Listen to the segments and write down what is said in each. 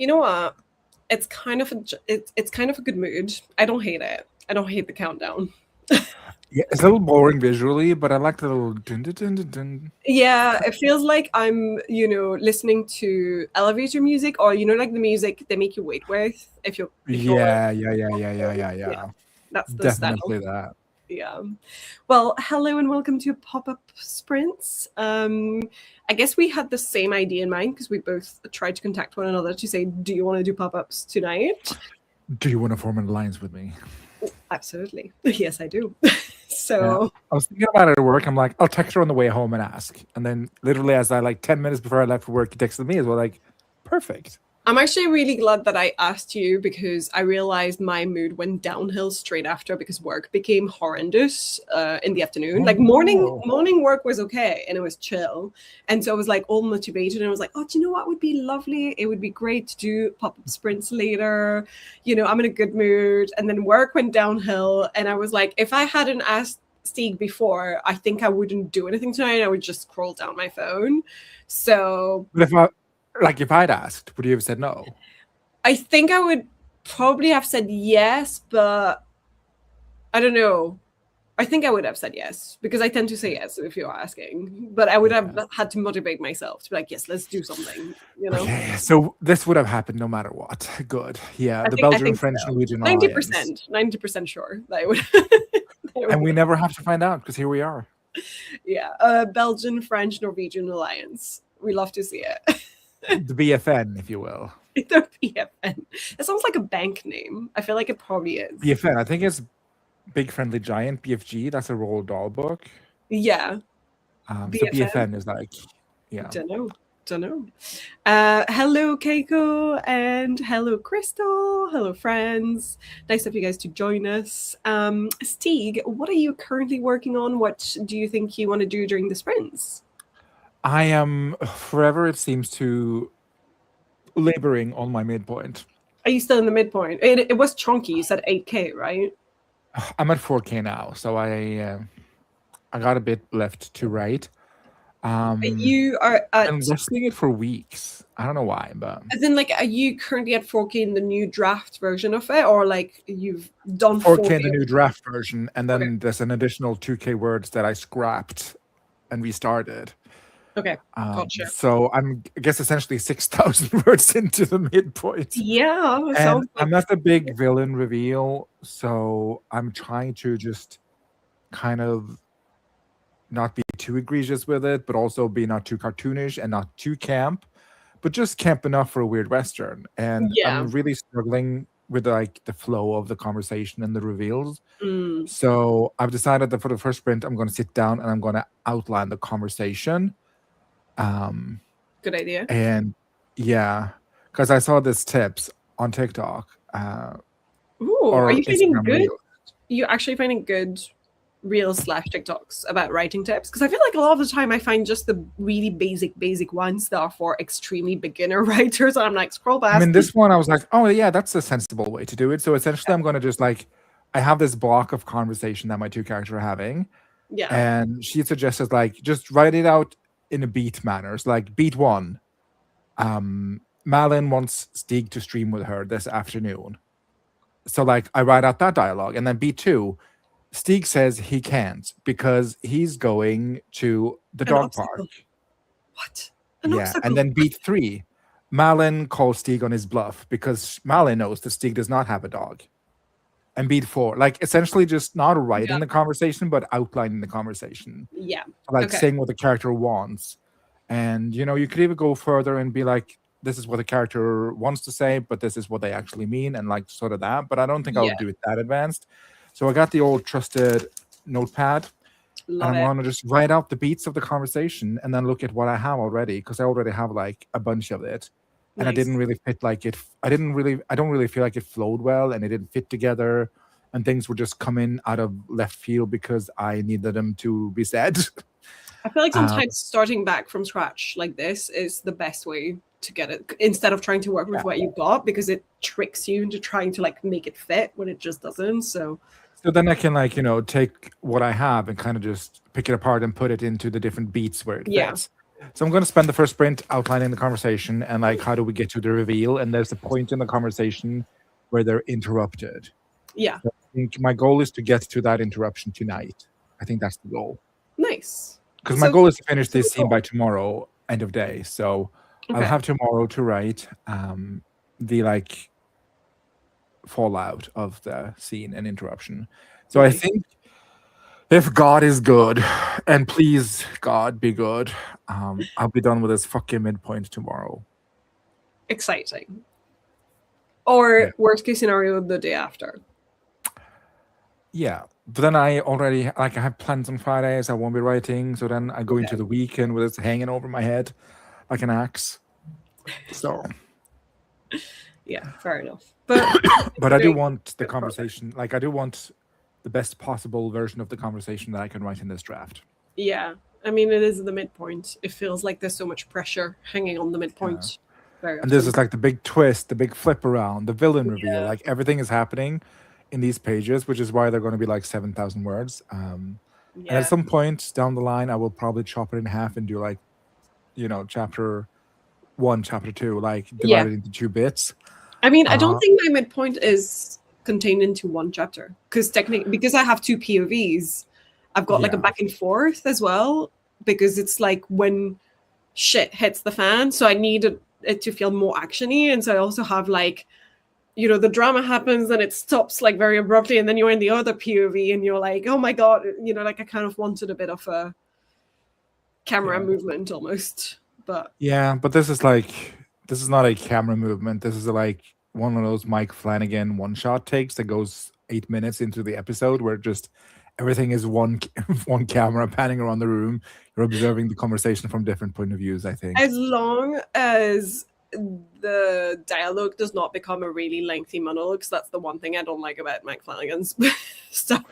You know what? It's kind of a good mood. I don't hate it. I don't hate the countdown. Yeah, it's a little boring visually, but I like the little dun dun dun dun dun. Yeah, it feels like I'm, listening to elevator music or like the music they make you wait with if you're Yeah, yeah, yeah, yeah, yeah, yeah, yeah, yeah. that's the style. Definitely that. Yeah. Well, hello and welcome to Pop-Up Sprints. I guess we had the same idea in mind because we both tried to contact one another to say, do you want to do pop-ups tonight? Do you want to form an alliance with me? Absolutely. Yes, I do. Yeah. So I was thinking about it at work. I'm like, I'll text her on the way home and ask. And then literally as I 10 minutes before I left for work, he texted me as well, like, perfect. I'm actually really glad that I asked you because I realized my mood went downhill straight after because work became horrendous in the afternoon. Oh, Like no. morning work was okay and it was chill, and so I was like all motivated and I was like, oh, do you know what would be lovely? It would be great to do pop-up sprints later. I'm in a good mood, and then work went downhill, and I was like, if I hadn't asked Stieg before, I think I wouldn't do anything tonight. I would just scroll down my phone. So But if I'd asked, would you have said no? I think I would probably have said yes, but I don't know. I think I would have said yes because I tend to say yes if you're asking, but I would have had to motivate myself to be like, yes, let's do something, Okay, so this would have happened no matter what. Good. Yeah, I the think, I Belgian, think French, so. Norwegian 90%, alliance. 90% sure that I would. And we never have to find out because here we are. Yeah, Belgian, French, Norwegian alliance. We love to see it. The BFN, if you will. The BFN. It sounds like a bank name. I feel like it probably is. BFN, I think it's Big Friendly Giant, BFG. That's a Roald Dahl book. Yeah. So BFN is yeah. Don't know. Hello, Keiko, and hello, Crystal. Hello, friends. Nice of you guys to join us. Stieg, what are you currently working on? What do you think you want to do during the sprints? I am forever, it seems, to laboring on my midpoint. Are you still in the midpoint? It was chunky. You said 8K, right? I'm at 4K now, so I got a bit left to write. You are at. I'm listening it for weeks. I don't know why, but As in, are you currently at 4K in the new draft version of it, or you've done 4K in the new draft version, and then Okay. there's an additional 2K words that I scrapped and restarted. Okay, gotcha. So I guess essentially 6,000 words into the midpoint. Yeah, And I'm at the big villain reveal, so I'm trying to just kind of not be too egregious with it, but also be not too cartoonish and not too camp, but just camp enough for a weird Western. And I'm really struggling with the flow of the conversation and the reveals. So I've decided that for the first sprint, I'm going to sit down and I'm going to outline the conversation. Good idea. And yeah, because I saw this tips on TikTok. Are you finding Instagram good? Reels. You actually finding good Reels/TikToks about writing tips? Because I feel like a lot of the time I find just the really basic ones that are for extremely beginner writers. And I'm like, scroll past. I mean, this one I was like, oh yeah, that's a sensible way to do it. So essentially, I'm going to just I have this block of conversation that my two characters are having. Yeah. And she suggested just write it out in a beat manner. So beat 1. Malin wants Stieg to stream with her this afternoon. So I write out that dialogue. And then beat 2, Stieg says he can't because he's going to the dog park. What? And then beat 3, Malin calls Stieg on his bluff because Malin knows that Stieg does not have a dog. And beat 4, essentially just not writing the conversation, but outlining the conversation. Yeah. Saying what the character wants. And, you could even go further and be like, this is what the character wants to say, but this is what they actually mean, and sort of that. But I don't think I would do it that advanced. So I got the old trusted notepad. And I'm going to just write out the beats of the conversation and then look at what I have already, because I already have a bunch of it. And I didn't really fit it. I don't really feel like it flowed well, and it didn't fit together. And things were just coming out of left field because I needed them to be said. I feel like sometimes starting back from scratch like this is the best way to get it, instead of trying to work with what you've got, because it tricks you into trying to make it fit when it just doesn't. So then I can take what I have and kind of just pick it apart and put it into the different beats where it fits. So I'm going to spend the first sprint outlining the conversation and like how do we get to the reveal. And there's a point in the conversation where they're interrupted. Yeah. So I think my goal is to get to that interruption tonight. I think that's the goal. Nice. Because my goal is to finish this scene by tomorrow, end of day. So I'll have tomorrow to write the like fallout of the scene and interruption. So I think if God is good, and please God be good, I'll be done with this fucking midpoint tomorrow. Exciting. Or worst case scenario, the day after. Yeah, but then I already I have plans on Fridays. I won't be writing, so then I go into the weekend with it hanging over my head like an axe. So yeah, fair enough. But but I do want the conversation. Like I do want the best possible version of the conversation that I can write in this draft. Yeah, I mean it is the midpoint. It feels like there's so much pressure hanging on the midpoint. And this is like the big twist, the big flip around, the villain reveal. Like everything is happening in these pages, which is why they're going to be like 7,000 words. And at some point down the line, I will probably chop it in half and do like, chapter 1, chapter 2, like divide it into 2 bits. I mean, I don't think my midpoint is contained into one chapter because technically, because I have 2 POVs, I've got like a back and forth as well because it's like when shit hits the fan. So I need it to feel more actiony, and so I also have like, the drama happens and it stops like very abruptly, and then you're in the other POV and you're like, oh my god, like I kind of wanted a bit of a camera movement almost, but this is not a camera movement. This is like one of those Mike Flanagan one-shot takes that goes 8 minutes into the episode where just everything is one camera panning around the room. You're observing the conversation from different point of views, I think. As long as the dialogue does not become a really lengthy monologue, because that's the one thing I don't like about Mike Flanagan's stuff.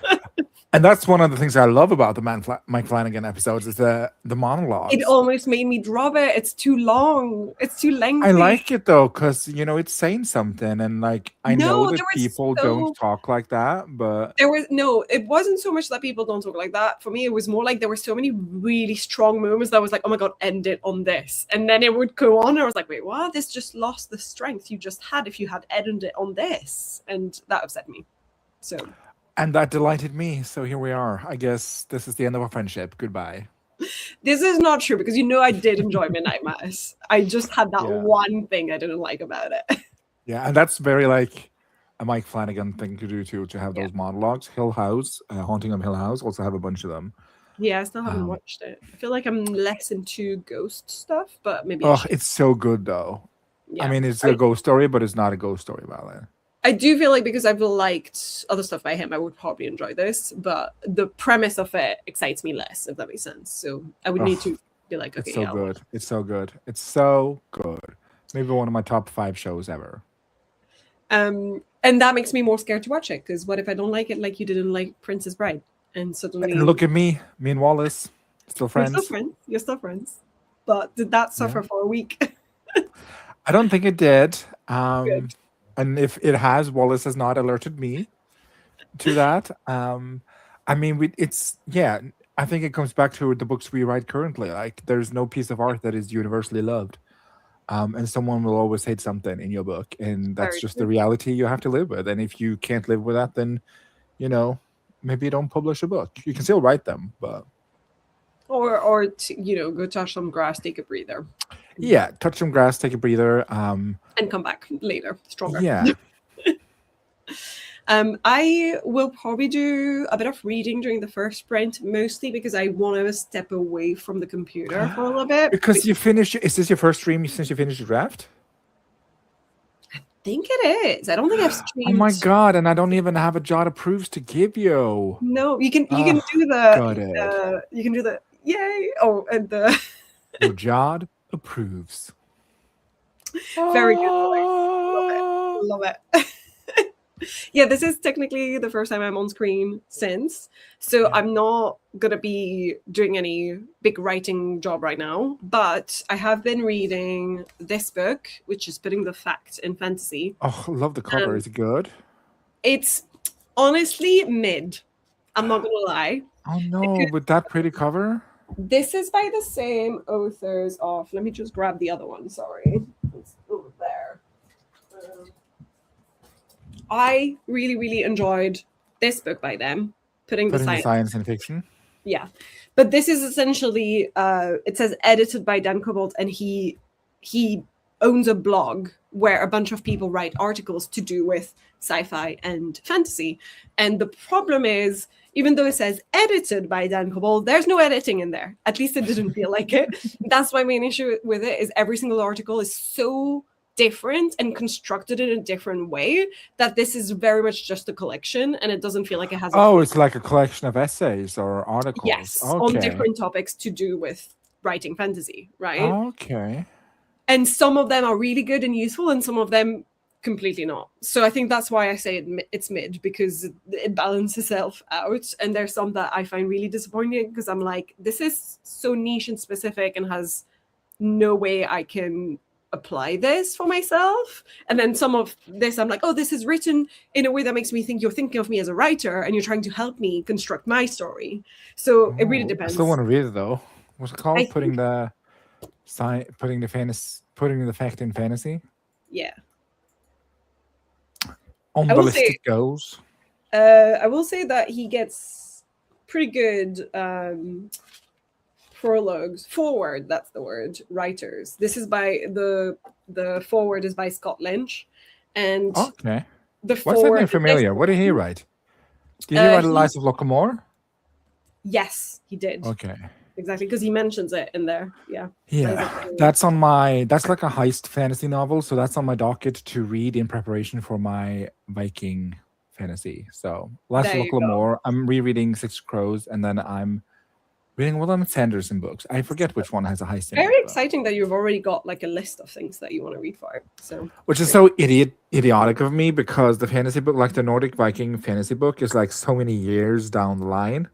And that's one of the things I love about the Mike Flanagan episodes is the monologues. It almost made me drop it. It's too long. It's too lengthy. I like it though, because it's saying something, and like I know that people don't talk like that, but it wasn't so much that people don't talk like that. For me, it was more like there were so many really strong moments that I was like, oh my god, end it on this, and then it would go on, and I was like, wait, what? This just lost the strength you just had if you had ended it on this, and that upset me. So. And that delighted me. So here we are. I guess this is the end of our friendship. Goodbye. This is not true because I did enjoy Midnight Mass. I just had that one thing I didn't like about it. Yeah, and that's very like a Mike Flanagan thing to do too, to have those monologues. Hill House, Haunting of Hill House, also have a bunch of them. Yeah, I still haven't watched it. I feel like I'm less into ghost stuff, but maybe. Oh, it's so good though. Yeah. I mean, it's a ghost story, but it's not a ghost story about it. I do feel like because I've liked other stuff by him, I would probably enjoy this, but the premise of it excites me less, if that makes sense. So I would need to be like, okay, it's so good. It's so good. It's so good. Maybe one of my top 5 shows ever. And that makes me more scared to watch it, because what if I don't like it like you didn't like Princess Bride? And suddenly... And look at me and Wallace, still friends. You're still friends. But did that suffer for a week? I don't think it did. Good. And if it has, Wallace has not alerted me to that. I mean, I think it comes back to the books we write currently. Like, there's no piece of art that is universally loved. And someone will always hate something in your book. And that's just the reality you have to live with. And if you can't live with that, then, maybe don't publish a book. You can still write them, but... Or go touch some grass, take a breather. Yeah, touch some grass, take a breather. And come back later, stronger. Yeah. I will probably do a bit of reading during the first sprint, mostly because I want to step away from the computer for a little bit. Because you finished... Is this your first stream since you finished the draft? I think it is. I don't think I've streamed. Oh my god! And I don't even have a Jot approves to give you. No, you can do the. You can do the yay! Oh, and the. Your Jot approves. Very good. Love it. Yeah, this is technically the first time I'm on screen since, so I'm not gonna be doing any big writing job right now, but I have been reading this book, which is Putting the Facts in Fantasy. Oh, I love the cover. Is it good? It's honestly mid. I'm not gonna lie. Oh no, with that pretty cover? This is by the same authors of. Let me just grab the other one. Sorry, it's over there. I really, really enjoyed this book by them, Putting the Science in Fiction. Yeah, but this is essentially it says edited by Dan Cobbold, and he owns a blog where a bunch of people write articles to do with sci-fi and fantasy. And the problem is, even though it says edited by Dan Cobbold, there's no editing in there. At least it didn't feel like it. That's my main issue with it, is every single article is so different and constructed in a different way that this is very much just a collection, and it doesn't feel like it has it's like a collection of essays or articles. Yes, on different topics to do with writing fantasy, right? Okay. And some of them are really good and useful, and some of them completely not. So I think that's why I say it's mid, because it balances itself out. And there's some that I find really disappointing, because I'm like, this is so niche and specific and has no way I can apply this for myself. And then some of this, I'm like, oh, this is written in a way that makes me think you're thinking of me as a writer and you're trying to help me construct my story. So it really depends. I still want to read it though. What's it called? Putting the fact in fantasy. Yeah. On Ballistic Goes. I will say that he gets pretty good prologues, forward, that's the word, writers. This is by the forward is by Scott Lynch. And okay. The What's that name familiar? What did he write? Did he write The Lies of Locke? Yes, he did. Okay. Exactly, because he mentions it in there. Yeah. That's like a heist fantasy novel, so that's on my docket to read in preparation for my Viking fantasy. So Lies of Locke, I'm rereading Six Crows, and then I'm reading William Sanderson books. I forget which one has a heist in it. Very exciting that you've already got like a list of things that you want to read for it. So which is so idiotic of me, because the fantasy book, like the Nordic Viking fantasy book, is like so many years down the line.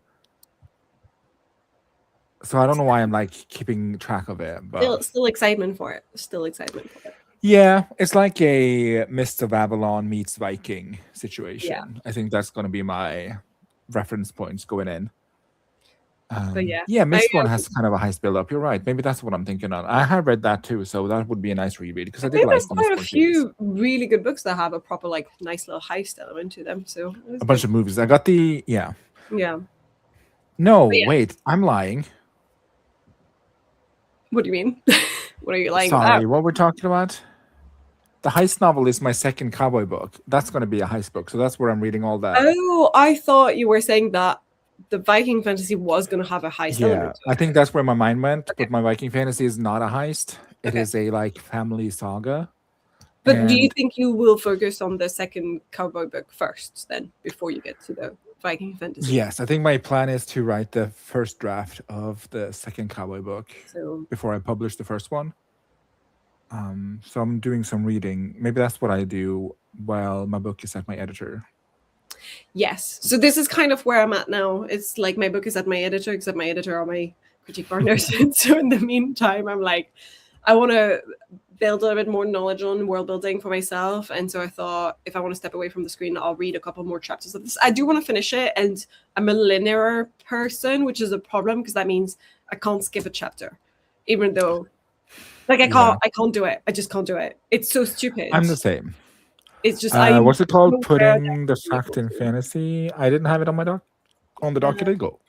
So I don't know why I'm like keeping track of it, but still excitement for it. Yeah, it's like a Mist of Avalon meets Viking situation. Yeah. I think that's going to be my reference points going in. But yeah, Mistborn has kind of a heist build up. You're right. Maybe that's what I'm thinking of. I have read that too, so that would be a nice reread, because I did like. There's quite a few really good books that have a proper like nice little heist element to them. So a bunch of movies. I got the Yeah. No, wait, I'm lying. What do you mean? What are you lying about? Sorry, what we're talking about? The heist novel is my second cowboy book. That's going to be a heist book, so that's where I'm reading all that. Oh, I thought you were saying that the Viking fantasy was going to have a heist element. I think that's where my mind went. Okay. But my Viking fantasy is not a heist. It is a like family saga. But do you think you will focus on the second cowboy book first, then, before you get to the Viking fantasy? Yes, I think my plan is to write the first draft of the second cowboy book before I publish the first one. So I'm doing some reading. Maybe that's what I do while my book is at my editor. Yes. So this is kind of where I'm at now. It's like my book is at my editor, except my editor are my critique partners. So in the meantime, I'm like, I want to build a little bit more knowledge on world building for myself. And so I thought, if I want to step away from the screen, I'll read a couple more chapters of this. I do want to finish it, and I'm a linear person, which is a problem, because that means I can't skip a chapter, even though like I can't do it. I just can't do it. It's so stupid. I'm the same. It's just what's it called? Putting the fact in fantasy. I didn't have it on my on the docket. Go.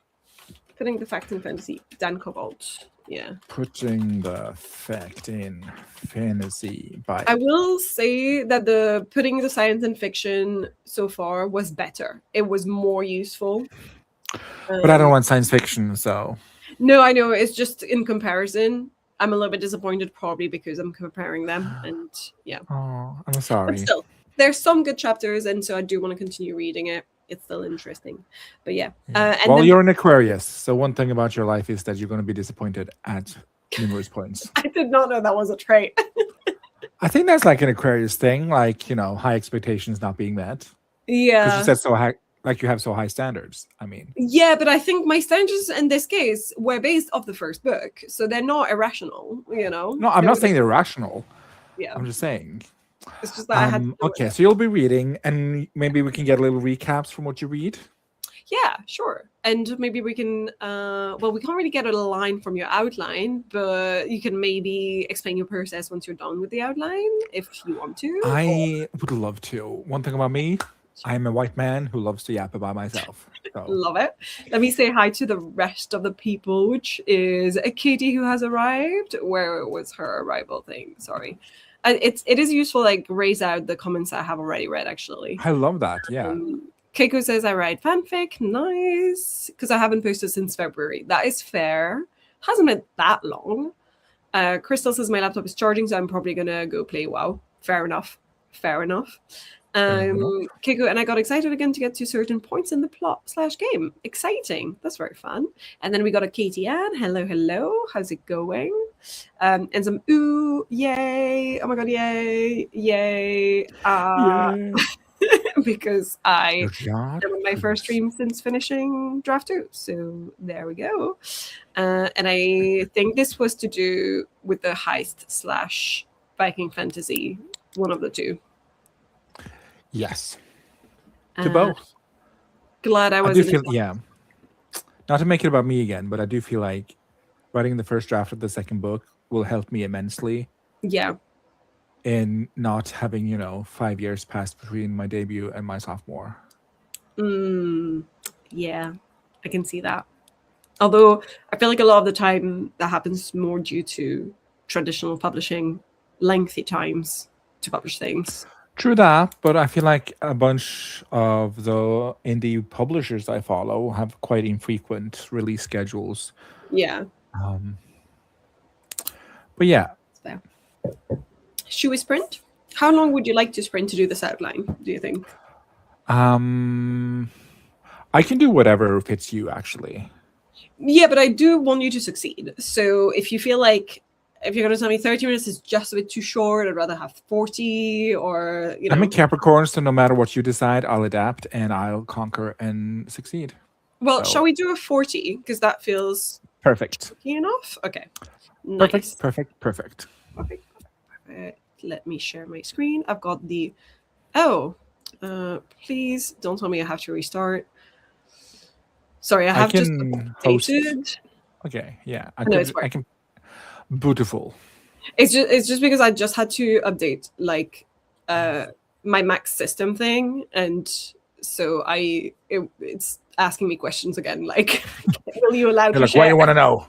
Putting the fact in fantasy. Dan Cobbold. Yeah. Putting the fact in fantasy by. I will say that the putting the science in fiction so far was better. It was more useful. But I don't want science fiction, so. No, I know. It's just in comparison. I'm a little bit disappointed, probably because I'm comparing them, and yeah. Oh, I'm sorry. But still, there's some good chapters, and so I do want to continue reading it. It's still interesting, but yeah. Well, you're an Aquarius, so one thing about your life is that you're going to be disappointed at numerous points. I did not know that was a trait. I think that's like an Aquarius thing, like, high expectations not being met. Yeah. Because you said so high. Like you have so high standards. I mean, yeah, but I think my standards in this case were based off the first book, so they're not irrational. No, I'm not saying they're rational. Yeah, I'm just saying. It's just that I had. Okay, so you'll be reading, and maybe we can get a little recaps from what you read. Yeah, sure. And maybe we can, well, we can't really get a line from your outline, but you can maybe explain your process once you're done with the outline if you want to. I would love to. One thing about me, I'm a white man who loves to yap about myself. So Love it. Let me say hi to the rest of the people, which is Katie who has arrived. Where was her arrival thing? Sorry. It is useful, like, raise out the comments I have already read, actually. I love that. Yeah. Keiko says I write fanfic. Nice. Because I haven't posted since February. That is fair. Hasn't been that long. Crystal says my laptop is charging, so I'm probably gonna go play WoW. Fair enough. Fair enough. Keiko and I got excited again to get to certain points in the plot/game. Exciting. That's very fun. And then we got a Katie Ann. Hello, hello. How's it going? And some ooh, yay. Oh my god, yay. Yay. Yeah. Because I God. am on my first stream since finishing draft 2. So there we go. And I think this was to do with the heist/Viking fantasy, one of the two. Yes. To both. Glad I was. I do feel, yeah. Not to make it about me again, but I do feel like writing the first draft of the second book will help me immensely. Yeah. In not having, 5 years pass between my debut and my sophomore. Yeah, I can see that. Although I feel like a lot of the time that happens more due to traditional publishing, lengthy times to publish things. True that, but I feel like a bunch of the indie publishers I follow have quite infrequent release schedules. Yeah. But yeah. Fair. Should we sprint? How long would you like to sprint to do this outline, do you think? I can do whatever fits you, actually. Yeah, but I do want you to succeed. So if you feel like if you're going to tell me 30 minutes is just a bit too short, I'd rather have 40 or, I'm a Capricorn, so no matter what you decide, I'll adapt and I'll conquer and succeed. Well, shall we do a 40? Because that feels perfect. Enough? Okay. Nice. Perfect. Let me share my screen. I've got the... please don't tell me I have to restart. Sorry, I have just updated. Okay, yeah. I can. Beautiful. It's just because I just had to update like my Mac system thing, and so it's asking me questions again. Like, will you allow to share? What do you want to know?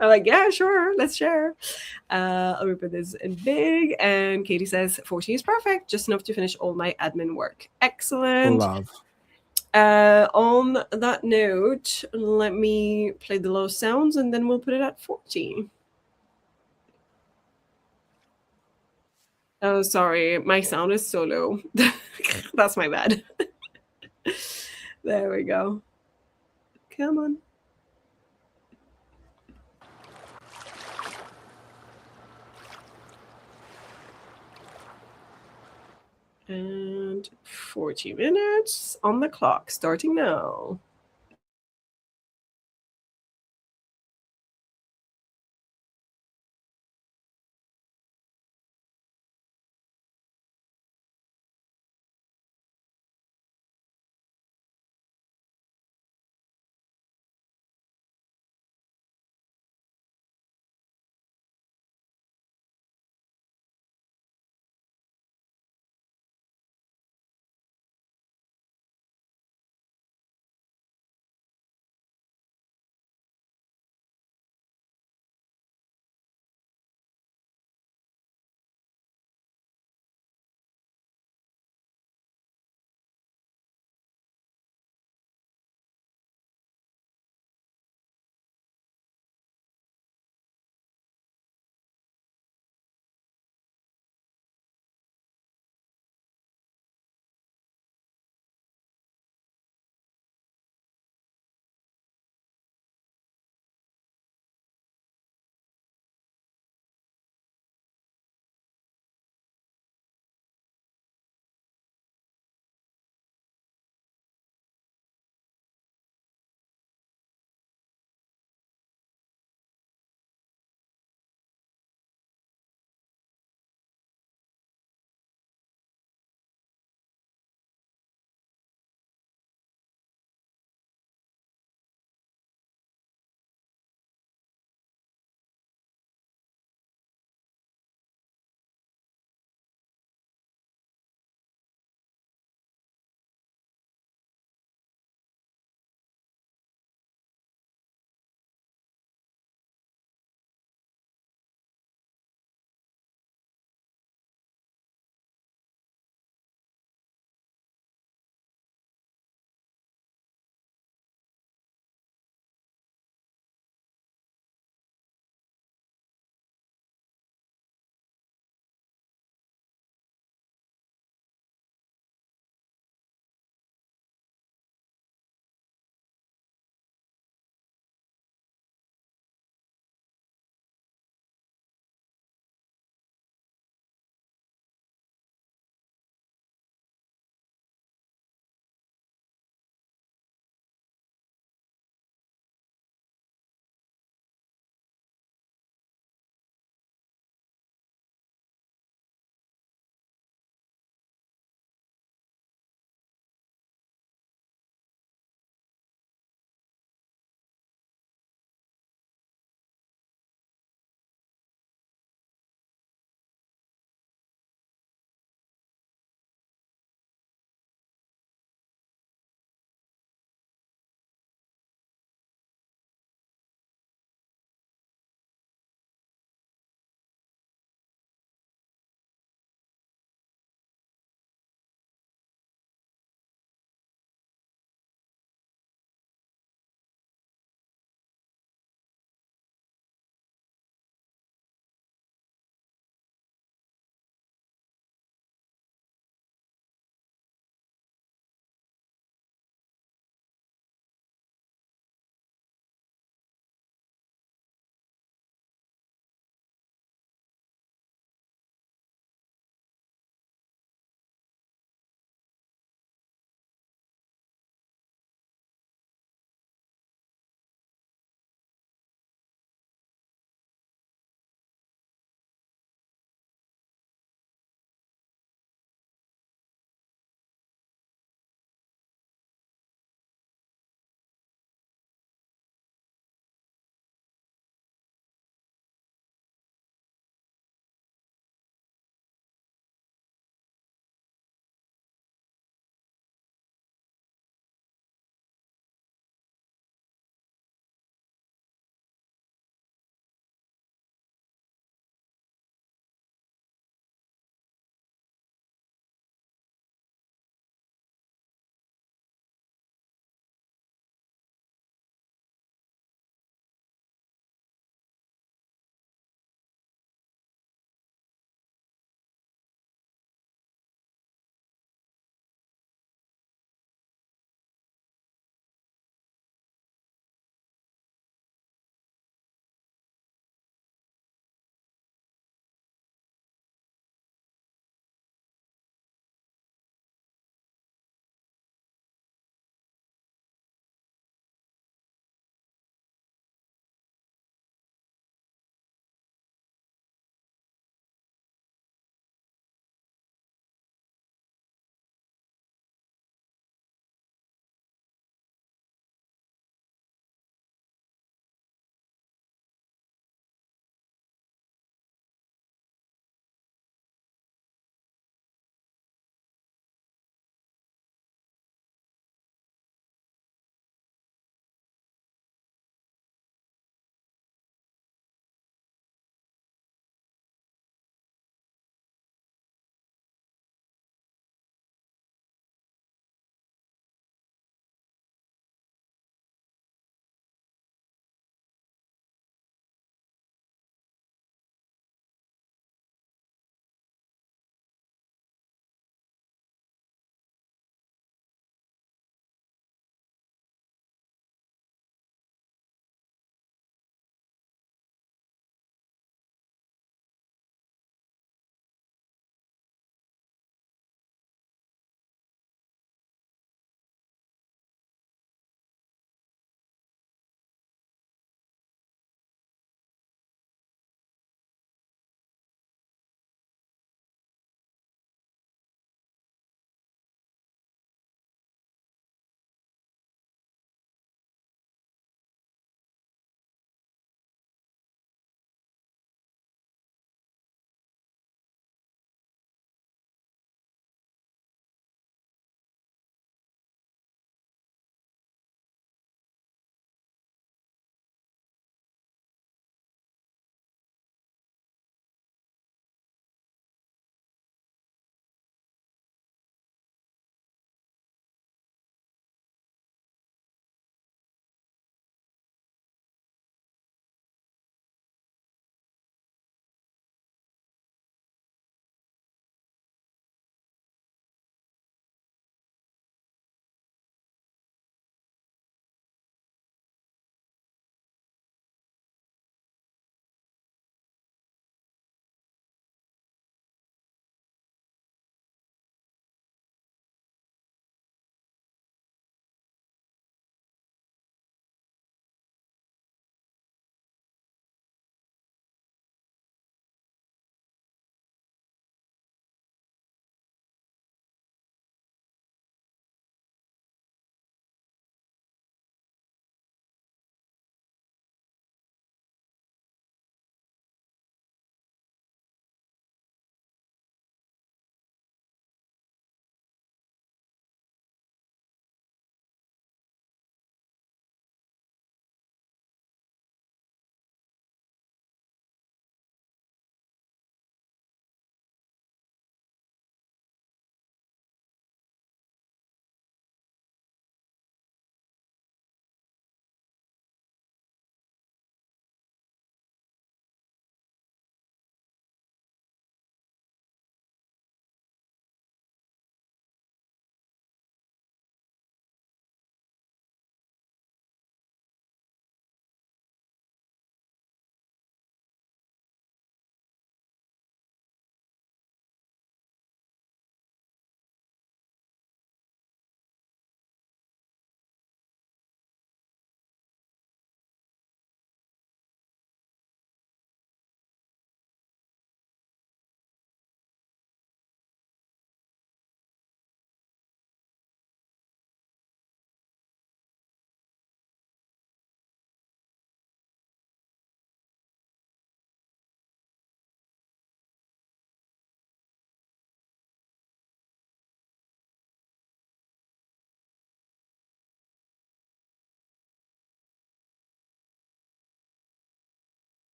I'm like, yeah, sure, let's share. I'll open this in big, and Katie says 40 is perfect, just enough to finish all my admin work. Excellent. Love. On that note, let me play the low sounds, and then we'll put it at 40. Oh, sorry, my sound is so low. That's my bad. There we go. Come on. And 40 minutes on the clock, starting now.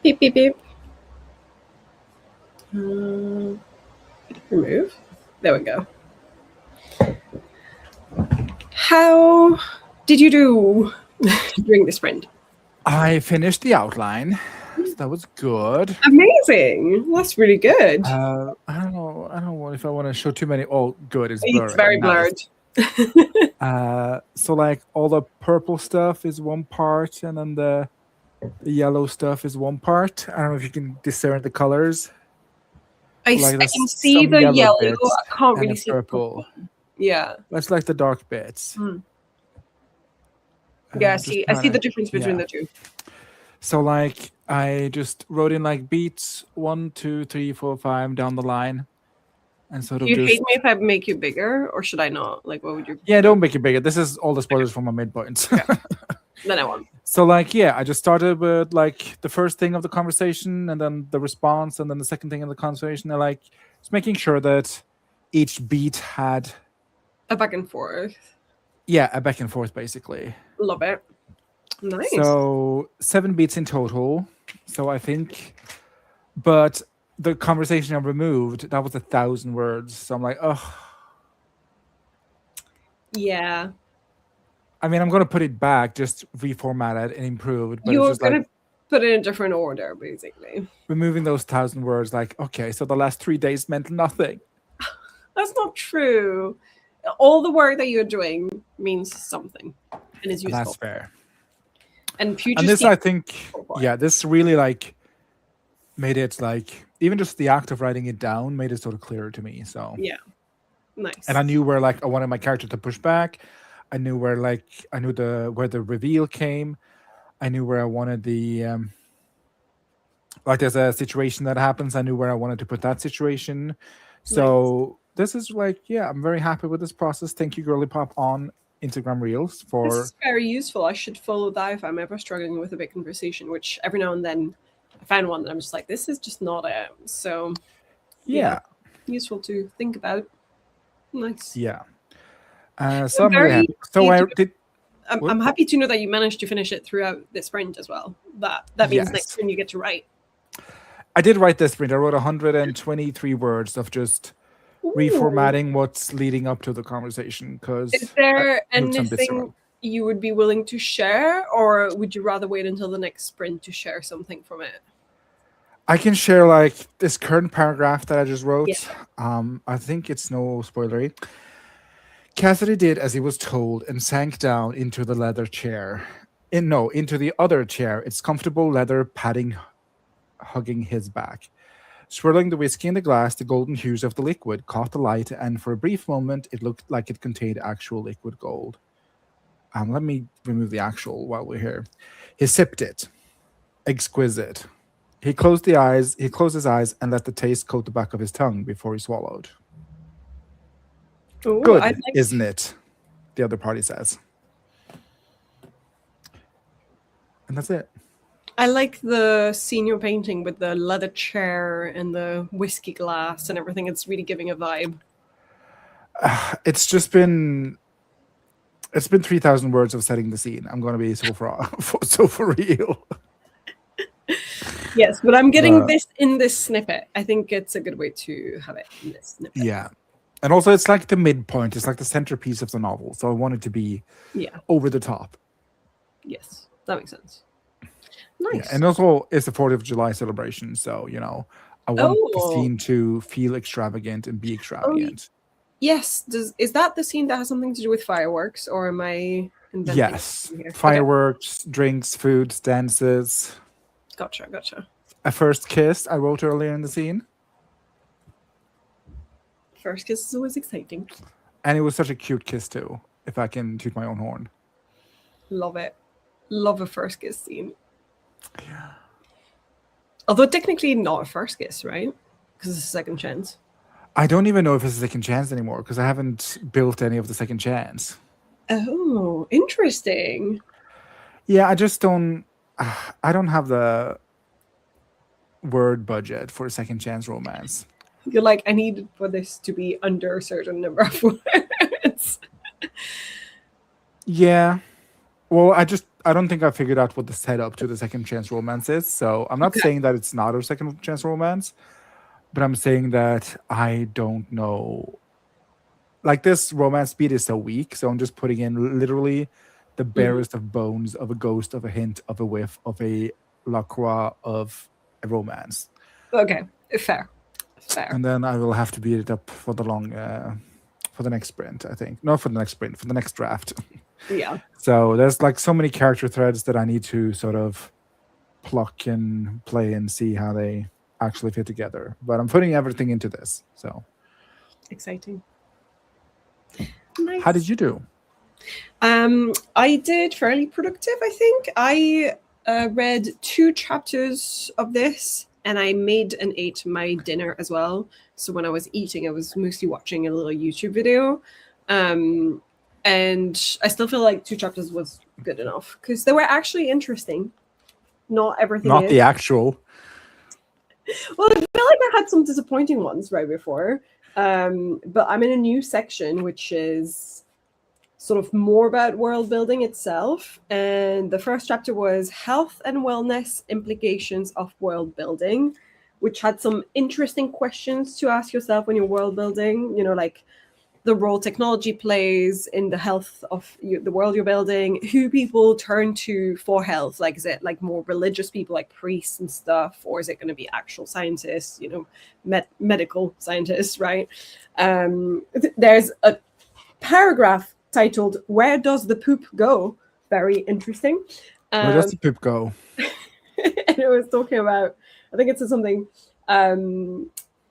Beep, beep, beep. Remove. There we go. How did you do during the sprint? I finished the outline. So that was good. Amazing. That's really good. I don't know if I want to show too many. Oh, good. It's blurred. It's very Nice. blurred. So like all the purple stuff is one part, and then the yellow stuff is one part. I don't know if you can discern the colors. I can see the yellow. I can't really see purple. The purple. Yeah. That's like the dark bits. Yeah, I see the difference between the two. So like I just wrote in like beats 1, 2, 3, 4, 5 down the line. And sort of Do you hate me if I make you bigger, or should I not? Like, what would you? Yeah, don't make it bigger. This is all the spoilers from my midpoints. Then I won't. So like, yeah, I just started with like the first thing of the conversation, and then the response, and then the second thing of the conversation. And like just making sure that each beat had a back and forth. Yeah, a back and forth, basically. Love it. Nice. So 7 beats in total. So I think, but the conversation I removed, that was 1,000 words. So I'm like, oh. Yeah. I mean, I'm going to put it back, just reformat it and improve it. But you're going to put it in a different order, basically. Removing those 1,000 words, like, okay, so the last 3 days meant nothing. That's not true. All the work that you're doing means something and is useful. That's fair. And this, I think, this really like made it like, even just the act of writing it down made it sort of clearer to me. So yeah, nice. And I knew where like I wanted my character to push back. I knew where like where the reveal came. I knew where I wanted the like there's a situation that happens. I knew where I wanted to put that situation. So this is like, yeah, I'm very happy with this process. Thank you, Girly Pop on Instagram Reels for. This is very useful. I should follow that if I'm ever struggling with a big conversation, which every now and then I find one that I'm just like, this is just not it. So yeah, useful to think about. Nice. Yeah. So I'm very happy. So I'm happy to know that you managed to finish it throughout the sprint as well. That means next sprint you get to write. I did write this sprint. I wrote 123 words of just reformatting what's leading up to the conversation. Because is there anything you would be willing to share, or would you rather wait until the next sprint to share something from it? I can share like this current paragraph that I just wrote. I think it's no spoilery. Cassidy did as he was told and sank down into the leather chair. Into the other chair, its comfortable leather padding hugging his back. Swirling the whiskey in the glass, the golden hues of the liquid caught the light, and for a brief moment, it looked like it contained actual liquid gold. Let me remove the actual while we're here. He sipped it. Exquisite. He closed his eyes and let the taste coat the back of his tongue before he swallowed. Ooh, good, isn't it? The other party says. And that's it. I like the scene you're painting with the leather chair and the whiskey glass and everything. It's really giving a vibe. It's just been 3,000 words of setting the scene. I'm going to be so for real. Yes, but I'm getting this in this snippet. I think it's a good way to have it in this snippet. Yeah. And also it's like the midpoint. It's like the centerpiece of the novel. So I want it to be over the top. Yes, that makes sense. Nice. Yeah, and also it's the 4th of July celebration. So, I want the scene to feel extravagant and be extravagant. Yes. Is that the scene that has something to do with fireworks, or am I inventing? Yes. Fireworks, drinks, foods, dances. Gotcha. A first kiss I wrote earlier in the scene. First kiss is always exciting. And it was such a cute kiss too, if I can toot my own horn. Love it. Love a first kiss scene. Yeah. Although technically not a first kiss, right? Because it's a second chance. I don't even know if it's a second chance anymore because I haven't built any of the second chance. Oh, interesting. Yeah, I don't have the word budget for a second chance romance. You're like, I need for this to be under a certain number of words. Yeah. Well, I don't think I figured out what the setup to the second chance romance is. So I'm not saying that it's not a second chance romance, but I'm saying that I don't know. Like, this romance beat is so weak, so I'm just putting in literally the barest of bones of a ghost, of a hint, of a whiff, of a LaCroix, of a romance. Okay, fair. And then I will have to beat it up for the for the next sprint, I think. No, for the next sprint, for the next draft. Yeah. So there's like so many character threads that I need to sort of pluck and play and see how they actually fit together. But I'm putting everything into this. So exciting. Nice. How did you do? I did fairly productive, I think. I read 2 chapters of this, and I made and ate my dinner as well. So when I was eating, I was mostly watching a little YouTube video. And I still feel like 2 chapters was good enough because they were actually interesting. Not everything Not is. the actual. Well, I feel like I had some disappointing ones right before. But I'm in a new section, which is sort of more about world building itself. And the first chapter was Health and Wellness Implications of World Building, which had some interesting questions to ask yourself when you're world building, you know, like the role technology plays in the health of the world you're building, who people turn to for health. Like, is it like more religious people like priests and stuff, or is it going to be actual scientists, you know, medical scientists, right? There's a paragraph titled, Where Does the Poop Go? Very interesting. Where does the poop go? And it was talking about, I think it said something,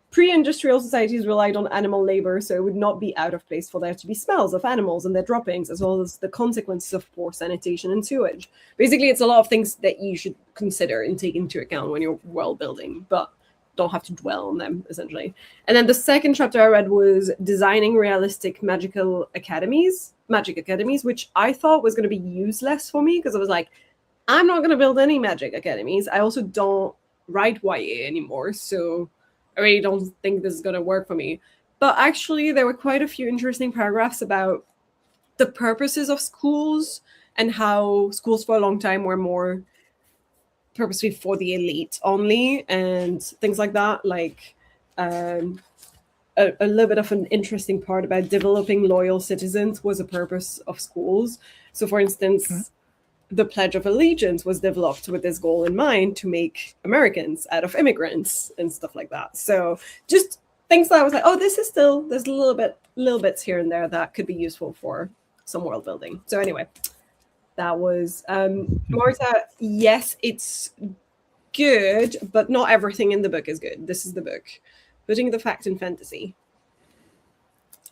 pre-industrial societies relied on animal labor, so it would not be out of place for there to be smells of animals and their droppings, as well as the consequences of poor sanitation and sewage. Basically, it's a lot of things that you should consider and take into account when you're world building, but don't have to dwell on them, essentially. And then the second chapter I read was Designing Realistic Magic Academies, which I thought was going to be useless for me, because I was like, I'm not going to build any magic academies. I also don't write YA anymore, so I really don't think this is going to work for me. But actually, there were quite a few interesting paragraphs about the purposes of schools and how schools for a long time were more purposely for the elite only and things like that. Like a little bit of an interesting part about developing loyal citizens was a purpose of schools. So, for instance, the Pledge of Allegiance was developed with this goal in mind, to make Americans out of immigrants and stuff like that. So just things that I was like, oh, this is still, there's little bits here and there that could be useful for some world building. So anyway, that was Marta. Yes, it's good, but not everything in the book is good. This is the book, Putting the Fact in Fantasy,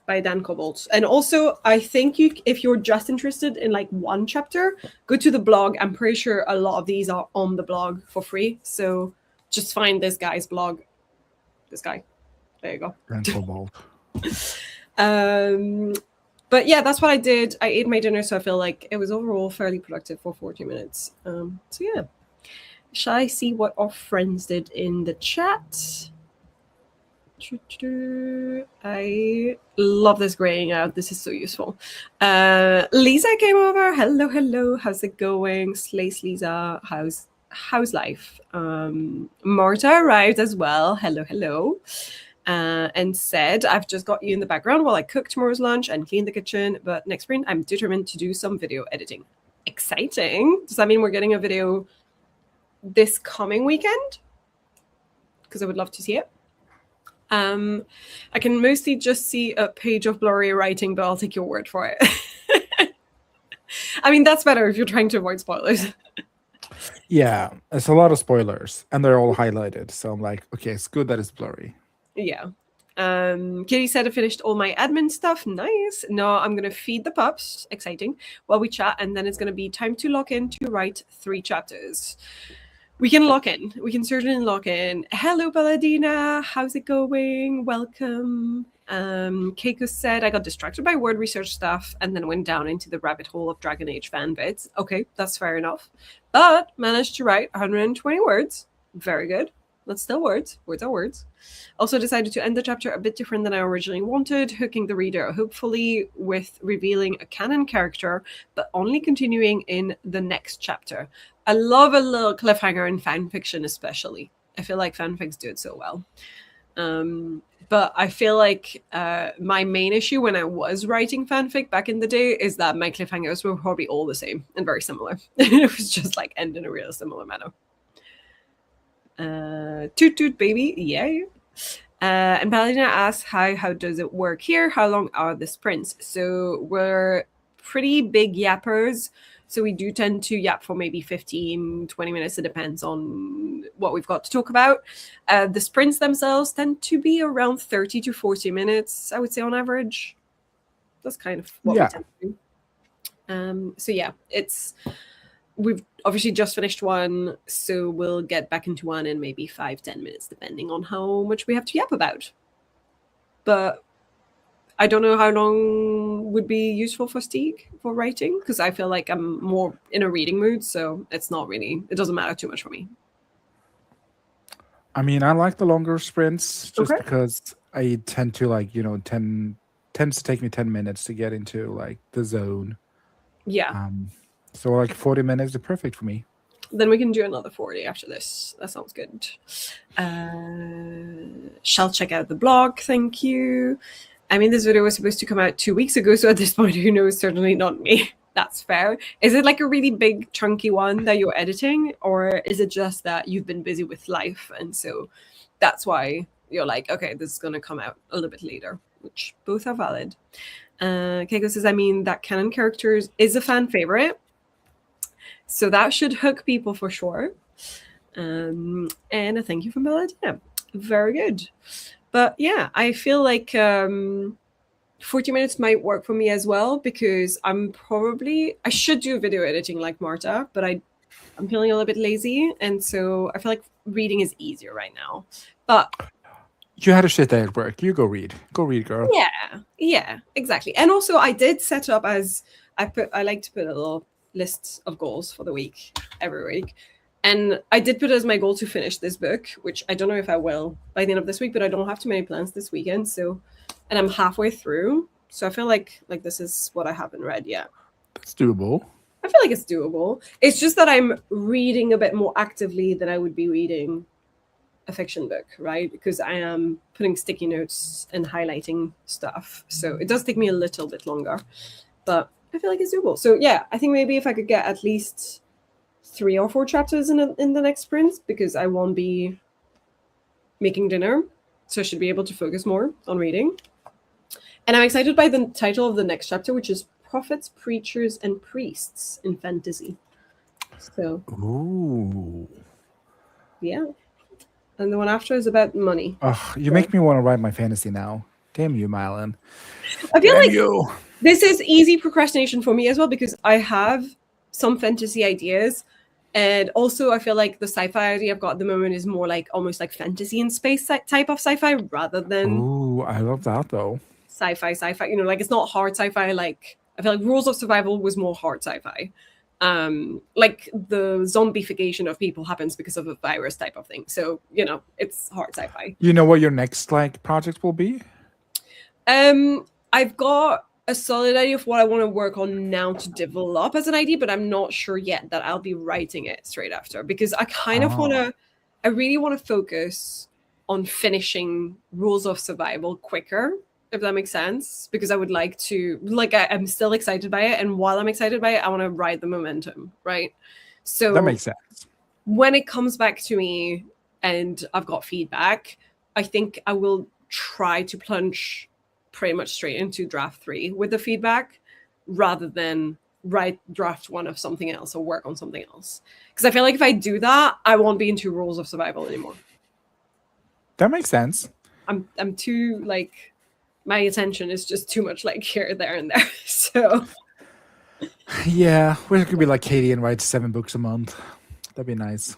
by Dan Cobbold. And also, I think if you're just interested in like one chapter, go to the blog. I'm pretty sure a lot of these are on the blog for free. So just find this guy's blog. This guy. There you go. Dan Cobbold. But yeah, that's what I did. I ate my dinner, so I feel like it was overall fairly productive for 40 minutes. So yeah. Shall I see what our friends did in the chat? I love this graying out. This is so useful. Lisa came over. Hello. How's it going? Slace Lisa. How's life? Marta arrived as well. Hello. And said, I've just got you in the background while I cook tomorrow's lunch and clean the kitchen. But next sprint, I'm determined to do some video editing. Exciting. Does that mean we're getting a video this coming weekend? Because I would love to see it. I can mostly just see a page of blurry writing, but I'll take your word for it. I mean, that's better if you're trying to avoid spoilers. Yeah, it's a lot of spoilers, and they're all highlighted. So I'm like, okay, it's good that it's blurry. Yeah. Kitty said I finished all my admin stuff. Nice. Now I'm going to feed the pups. Exciting. While we chat, and then it's going to be time to lock in to write 3 chapters. We can lock in. We can certainly lock in. Hello, Balladina. How's it going? Welcome. Keiko said, I got distracted by word research stuff and then went down into the rabbit hole of Dragon Age fan bits. Okay, that's fair enough. But managed to write 120 words. Very good. That's still words. Words are words. Also decided to end the chapter a bit different than I originally wanted, hooking the reader, hopefully with revealing a canon character, but only continuing in the next chapter. I love a little cliffhanger in fan fiction, especially. I feel like fanfics do it so well. But I feel like my main issue when I was writing fanfic back in the day is that my cliffhangers were probably all the same and very similar. It was just like end in a real similar manner. Toot toot baby, yay. And Paladina asks, how does it work here? How long are the sprints? So we're pretty big yappers. So we do tend to yap for maybe 15, 20 minutes. It depends on what we've got to talk about. The sprints themselves tend to be around 30 to 40 minutes, I would say, on average. That's kind of what we tend to do. So yeah, we've obviously just finished one, so we'll get back into one in maybe 5-10 minutes, depending on how much we have to yap about. But I don't know how long would be useful for Stieg for writing, because I feel like I'm more in a reading mood, so it doesn't matter too much for me. I mean, I like the longer sprints just because I tend to tends to take me 10 minutes to get into like the zone. Yeah. So like 40 minutes is perfect for me. Then we can do another 40 after this. That sounds good. Shall check out the blog. Thank you. I mean, this video was supposed to come out 2 weeks ago, so at this point, who knows? Certainly not me. That's fair. Is it like a really big, chunky one that you're editing? Or is it just that you've been busy with life, and so that's why you're like, okay, this is going to come out a little bit later, which both are valid. Keiko says, I mean, that canon characters is a fan favorite. So that should hook people for sure. And a thank you from Paladina. Very good. But yeah, I feel like 40 minutes might work for me as well, because I should do video editing like Marta, but I'm feeling a little bit lazy. And so I feel like reading is easier right now. But you had a shit day at work. You go read. Go read, girl. Yeah, exactly. And also I did set up as I like to put a little list of goals for the week every week. And I did put it as my goal to finish this book, which I don't know if I will by the end of this week, but I don't have too many plans this weekend. So, and I'm halfway through. So I feel like this is what I haven't read yet. That's doable. I feel like it's doable. It's just that I'm reading a bit more actively than I would be reading a fiction book, right? Because I am putting sticky notes and highlighting stuff. So it does take me a little bit longer, but I feel like it's doable. So yeah, I think maybe if I could get at least 3 or 4 chapters in the next sprint, because I won't be making dinner, so I should be able to focus more on reading. And I'm excited by the title of the next chapter, which is Prophets, Preachers, and Priests in Fantasy. So, ooh, yeah. And the one after is about money. Oh, you make me want to write my fantasy now. Damn you, Mylan. I feel like this is easy procrastination for me as well, because I have some fantasy ideas. And also, I feel like the sci-fi idea I've got at the moment is more like almost like fantasy in space type of sci-fi rather than. Ooh, I love that though. Sci-fi. Like it's not hard sci-fi. Like I feel like Rules of Survival was more hard sci-fi. Like the zombification of people happens because of a virus type of thing. So it's hard sci-fi. You know what your next project will be? I've got a solid idea of what I want to work on now to develop as an idea, but I'm not sure yet that I'll be writing it straight after, because I kind of I really want to focus on finishing Rules of Survival quicker, if that makes sense, because I would like to, I'm still excited by it. And while I'm excited by it, I want to ride the momentum, right? So that makes sense. When it comes back to me and I've got feedback, I think I will try to plunge pretty much straight into draft 3 with the feedback, rather than write draft 1 of something else or work on something else. Because I feel like if I do that, I won't be into Rules of Survival anymore. That makes sense. I'm too my attention is just too much here, there, and there. So yeah, we could be like Katie and write 7 books a month. That'd be nice.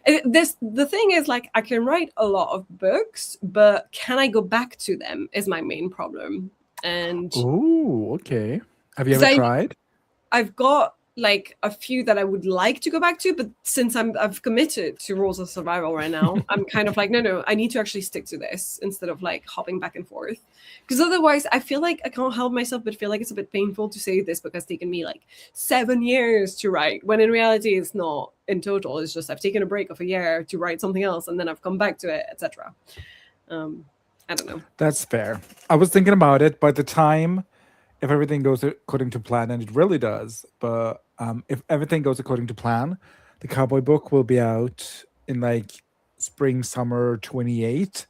The thing is, I can write a lot of books, but can I go back to them is my main problem. And okay. Have you ever tried? I've got like a few that I would like to go back to, but since I've committed to Rules of Survival right now, I'm kind of like, no, I need to actually stick to this instead of like hopping back and forth. Because otherwise I feel like I can't help myself but feel like it's a bit painful to say this book has taken me like 7 years to write, when in reality it's not in total. It's just I've taken a break of a year to write something else and then I've come back to it, etc. I don't know. That's fair. I was thinking about it by the time, if everything goes according to plan, and it really does, but if everything goes according to plan, the cowboy book will be out in like spring, summer 28.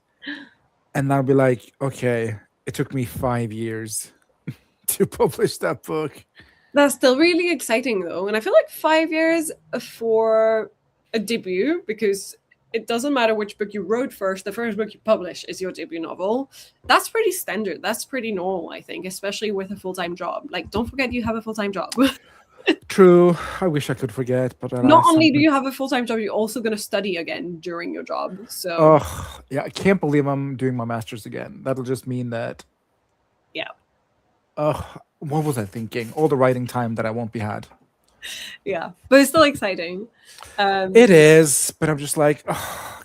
And I'll be like, okay, it took me 5 years to publish that book. That's still really exciting though. And I feel like 5 years for a debut, because it doesn't matter which book you wrote first, the first book you publish is your debut novel. That's pretty standard. That's pretty normal, I think, especially with a full-time job. Like, don't forget you have a full-time job. True. I wish I could forget, but not only do you have a full-time job, you're also going to study again during your job. So, oh, yeah, I can't believe I'm doing my master's again. That'll just mean that. Yeah. What was I thinking? All the writing time that I won't be had. Yeah, but it's still exciting. It is, but I'm just like,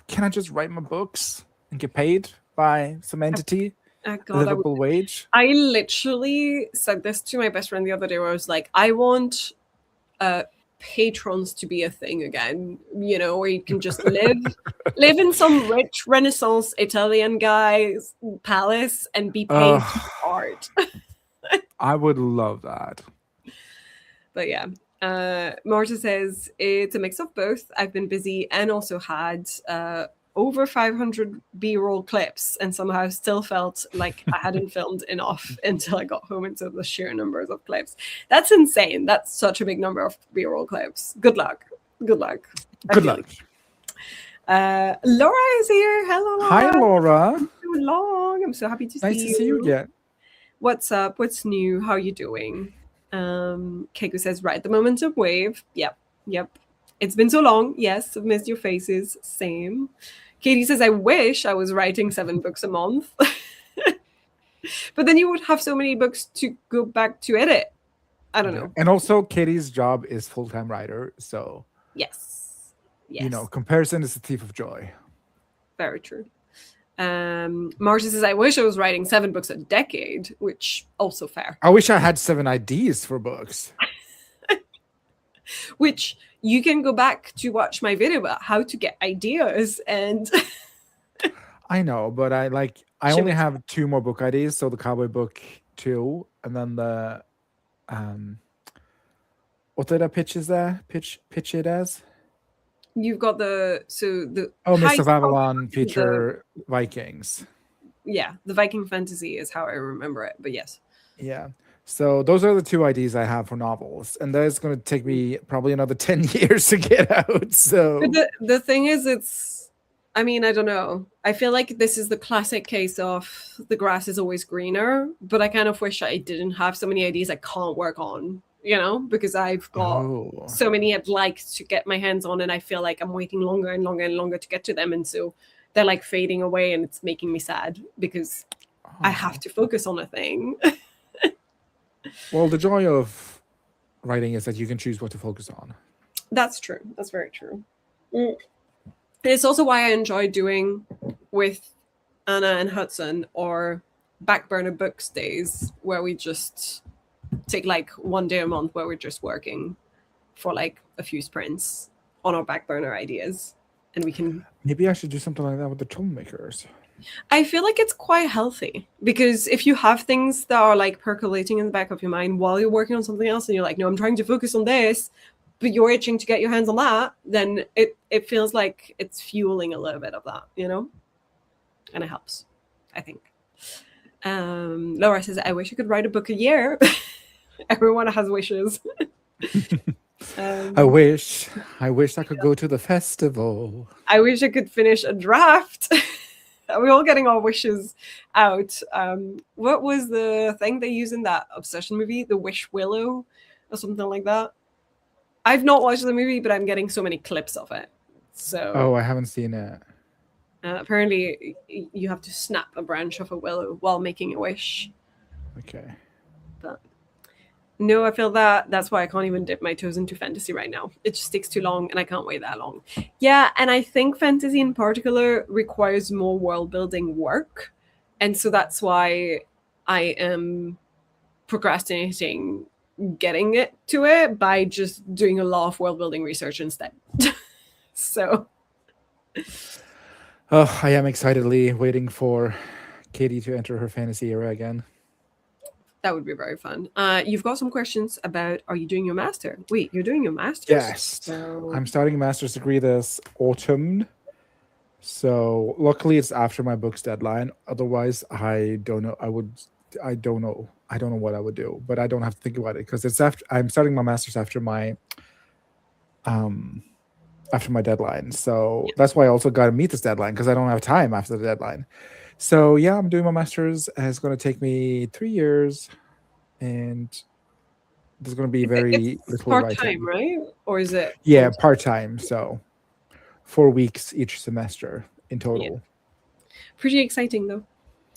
can I just write my books and get paid by some entity? Livable wage? I literally said this to my best friend the other day, where I was like, I want patrons to be a thing again, you know, where you can just live in some rich Renaissance Italian guy's palace and be paid art. I would love that. But yeah. Marta says it's a mix of both. I've been busy and also had over 500 B-roll clips, and somehow still felt like I hadn't filmed enough until I got home into the sheer numbers of clips. That's insane. That's such a big number of B-roll clips. Good luck. Good luck. Good luck. Laura is here. Hello, Laura. Hi, Laura. So long. I'm so happy to see you. Nice to see you again. What's up? What's new? How are you doing? Keiko says, right, the momentum wave. Yep. It's been so long. Yes, I've missed your faces. Same. Katie says, I wish I was writing 7 books a month. But then you would have so many books to go back to edit. I don't know. And also, Katie's job is full-time writer, so yes, you know, comparison is a thief of joy. Very true. Marcia says, I wish I was writing 7 books a decade, which also fair. I wish I had 7 ideas for books. Which you can go back to watch my video about how to get ideas. And I know, but I only have 2 more book ideas. So the cowboy book 2, and then the what did I pitch it as? You've got the Mist of Avalon feature Vikings. Yeah, the Viking fantasy is how I remember it, but yes. Yeah. So those are the 2 ideas I have for novels, and that's going to take me probably another 10 years to get out. So but the thing is, I don't know. I feel like this is the classic case of the grass is always greener, but I kind of wish I didn't have so many ideas I can't work on, you know, because I've got so many I'd like to get my hands on, and I feel like I'm waiting longer and longer and longer to get to them, and so they're like fading away, and it's making me sad because I have to focus on a thing. Well, the joy of writing is that you can choose what to focus on. That's true. That's very true. It's also why I enjoy doing with Anna and Hudson or Backburner Books days, where we just take like 1 day a month where we're just working for like a few sprints on our Backburner ideas, and we can. Maybe I should do something like that with the Trollmakers. I feel like it's quite healthy, because if you have things that are like percolating in the back of your mind while you're working on something else, and you're like, no, I'm trying to focus on this, but you're itching to get your hands on that, then it feels like it's fueling a little bit of that, you know? And it helps, I think. Laura says, I wish I could write a book a year. Everyone has wishes. I wish I could go to the festival. I wish I could finish a draft. We're all getting our wishes out. What was the thing they use in that Obsession movie? The Wish Willow or something like that? I've not watched the movie, but I'm getting so many clips of it. So I haven't seen it. Apparently, you have to snap a branch of a willow while making a wish. Okay. But No, I feel that that's why I can't even dip my toes into fantasy right now. It just takes too long and I can't wait that long. Yeah, and I think fantasy in particular requires more world building work. And so that's why I am procrastinating getting it to it by just doing a lot of world building research instead. So Oh, I am excitedly waiting for Katie to enter her fantasy era again. that would be very fun. You've got some questions about, are you doing your master? Wait, you're doing your master's? Yes. So I'm starting a master's degree this autumn. So luckily it's after my book's deadline. Otherwise, I don't know. I don't know. I don't know what I would do, but I don't have to think about it because it's after I'm starting my master's after my deadline. So that's why I also got to meet this deadline because I don't have time after the deadline. So yeah, I'm doing my master's. And it's going to take me 3 years, and there's going to be very it's little part time, writing. right? Or is it? Yeah, part time. So 4 weeks each semester in total. Pretty exciting though.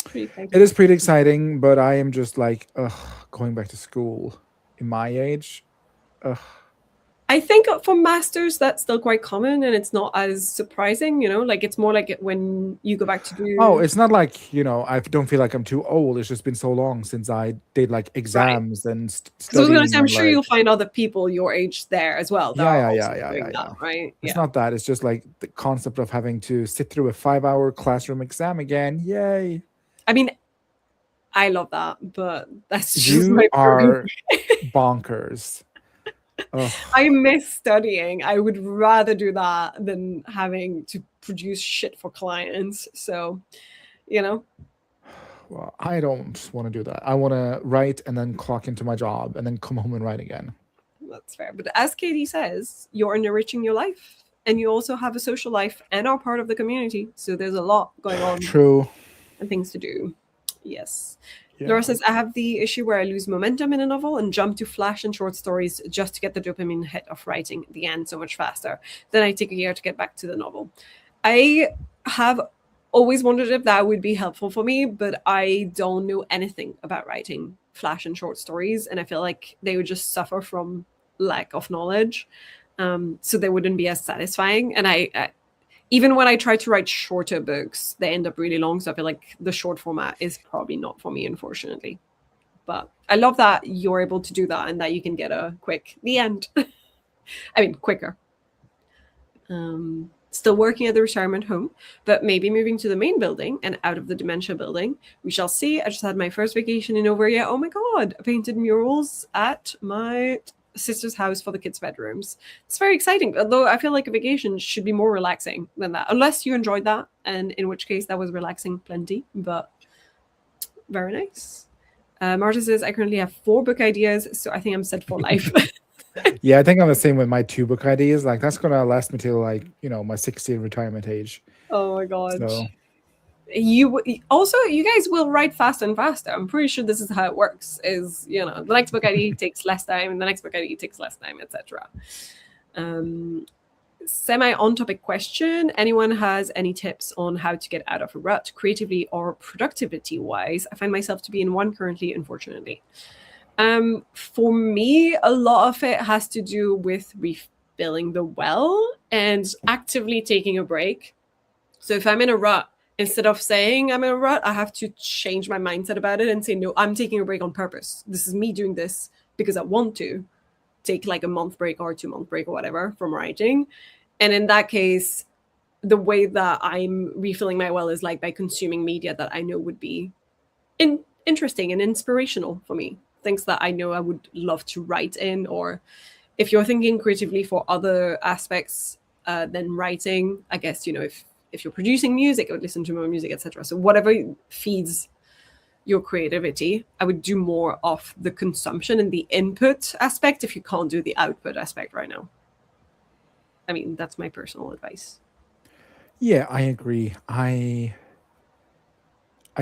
Pretty exciting. It is pretty exciting, but I am just like, ugh, going back to school in my age. Ugh. I think for masters that's still quite common and it's not as surprising, you know, like it's more like when you go back to do. Oh, it's not like, I don't feel like I'm too old. It's just been so long since I did like Right. exams and So I was gonna studying say, I'm and sure like, you'll find other people your age there as well that are also doing that, right? It's Yeah. not that. It's just like the concept of having to sit through a 5-hour classroom exam again. Yay. I mean, I love that, but that's just You my are bonkers. Ugh. I miss studying. I would rather do that than having to produce shit for clients. So, you know, Well, I don't want to do that. I want to write and then clock into my job and then come home and write again. that's fair. But as Katie says, you're enriching your life and you also have a social life and are part of the community. So there's a lot going on True. and things to do. Yes. Yeah. Laura says, I have the issue where I lose momentum in a novel and jump to flash and short stories just to get the dopamine hit of writing the end so much faster. Then I take a year to get back to the novel. I have always wondered if that would be helpful for me, but I don't know anything about writing flash and short stories. And I feel like they would just suffer from lack of knowledge. So they wouldn't be as satisfying. And I even when I try to write shorter books, they end up really long. So I feel like the short format is probably not for me, unfortunately. But I love that you're able to do that and that you can get a quick the end. I mean, quicker. Still working at the retirement home, but maybe moving to the main building and out of the dementia building. We shall see. I just had my first vacation in over a year. Oh my God, I painted murals at my sister's house for the kids' bedrooms. It's very exciting, although I feel like a vacation should be more relaxing than that, unless you enjoyed that, and in which case that was relaxing plenty, but very nice. Marta says, I currently have 4 book ideas, so I think I'm set for life. Yeah, I think I'm the same with my 2 book ideas. Like that's gonna last me till like, my 60th retirement age. Oh my God. So You also, you guys will write faster and faster. I'm pretty sure this is how it works. Is the next book idea takes less time, and the next book idea takes less time, etc. Semi on topic question: anyone has any tips on how to get out of a rut, creatively or productivity wise? I find myself to be in one currently, unfortunately. For me, a lot of it has to do with refilling the well and actively taking a break. So if I'm in a rut, instead of saying I'm in a rut, I have to change my mindset about it and say, no, I'm taking a break on purpose. This is me doing this because I want to take like a month break or 2-month break or whatever from writing. And in that case, the way that I'm refilling my well is like by consuming media that I know would be interesting and inspirational for me. Things that I know I would love to write in, or if you're thinking creatively for other aspects than writing, I guess, if you're producing music, I would listen to more music, etc. So whatever feeds your creativity, I would do more of the consumption and the input aspect if you can't do the output aspect right now. I mean, that's my personal advice. yeah, I agree. I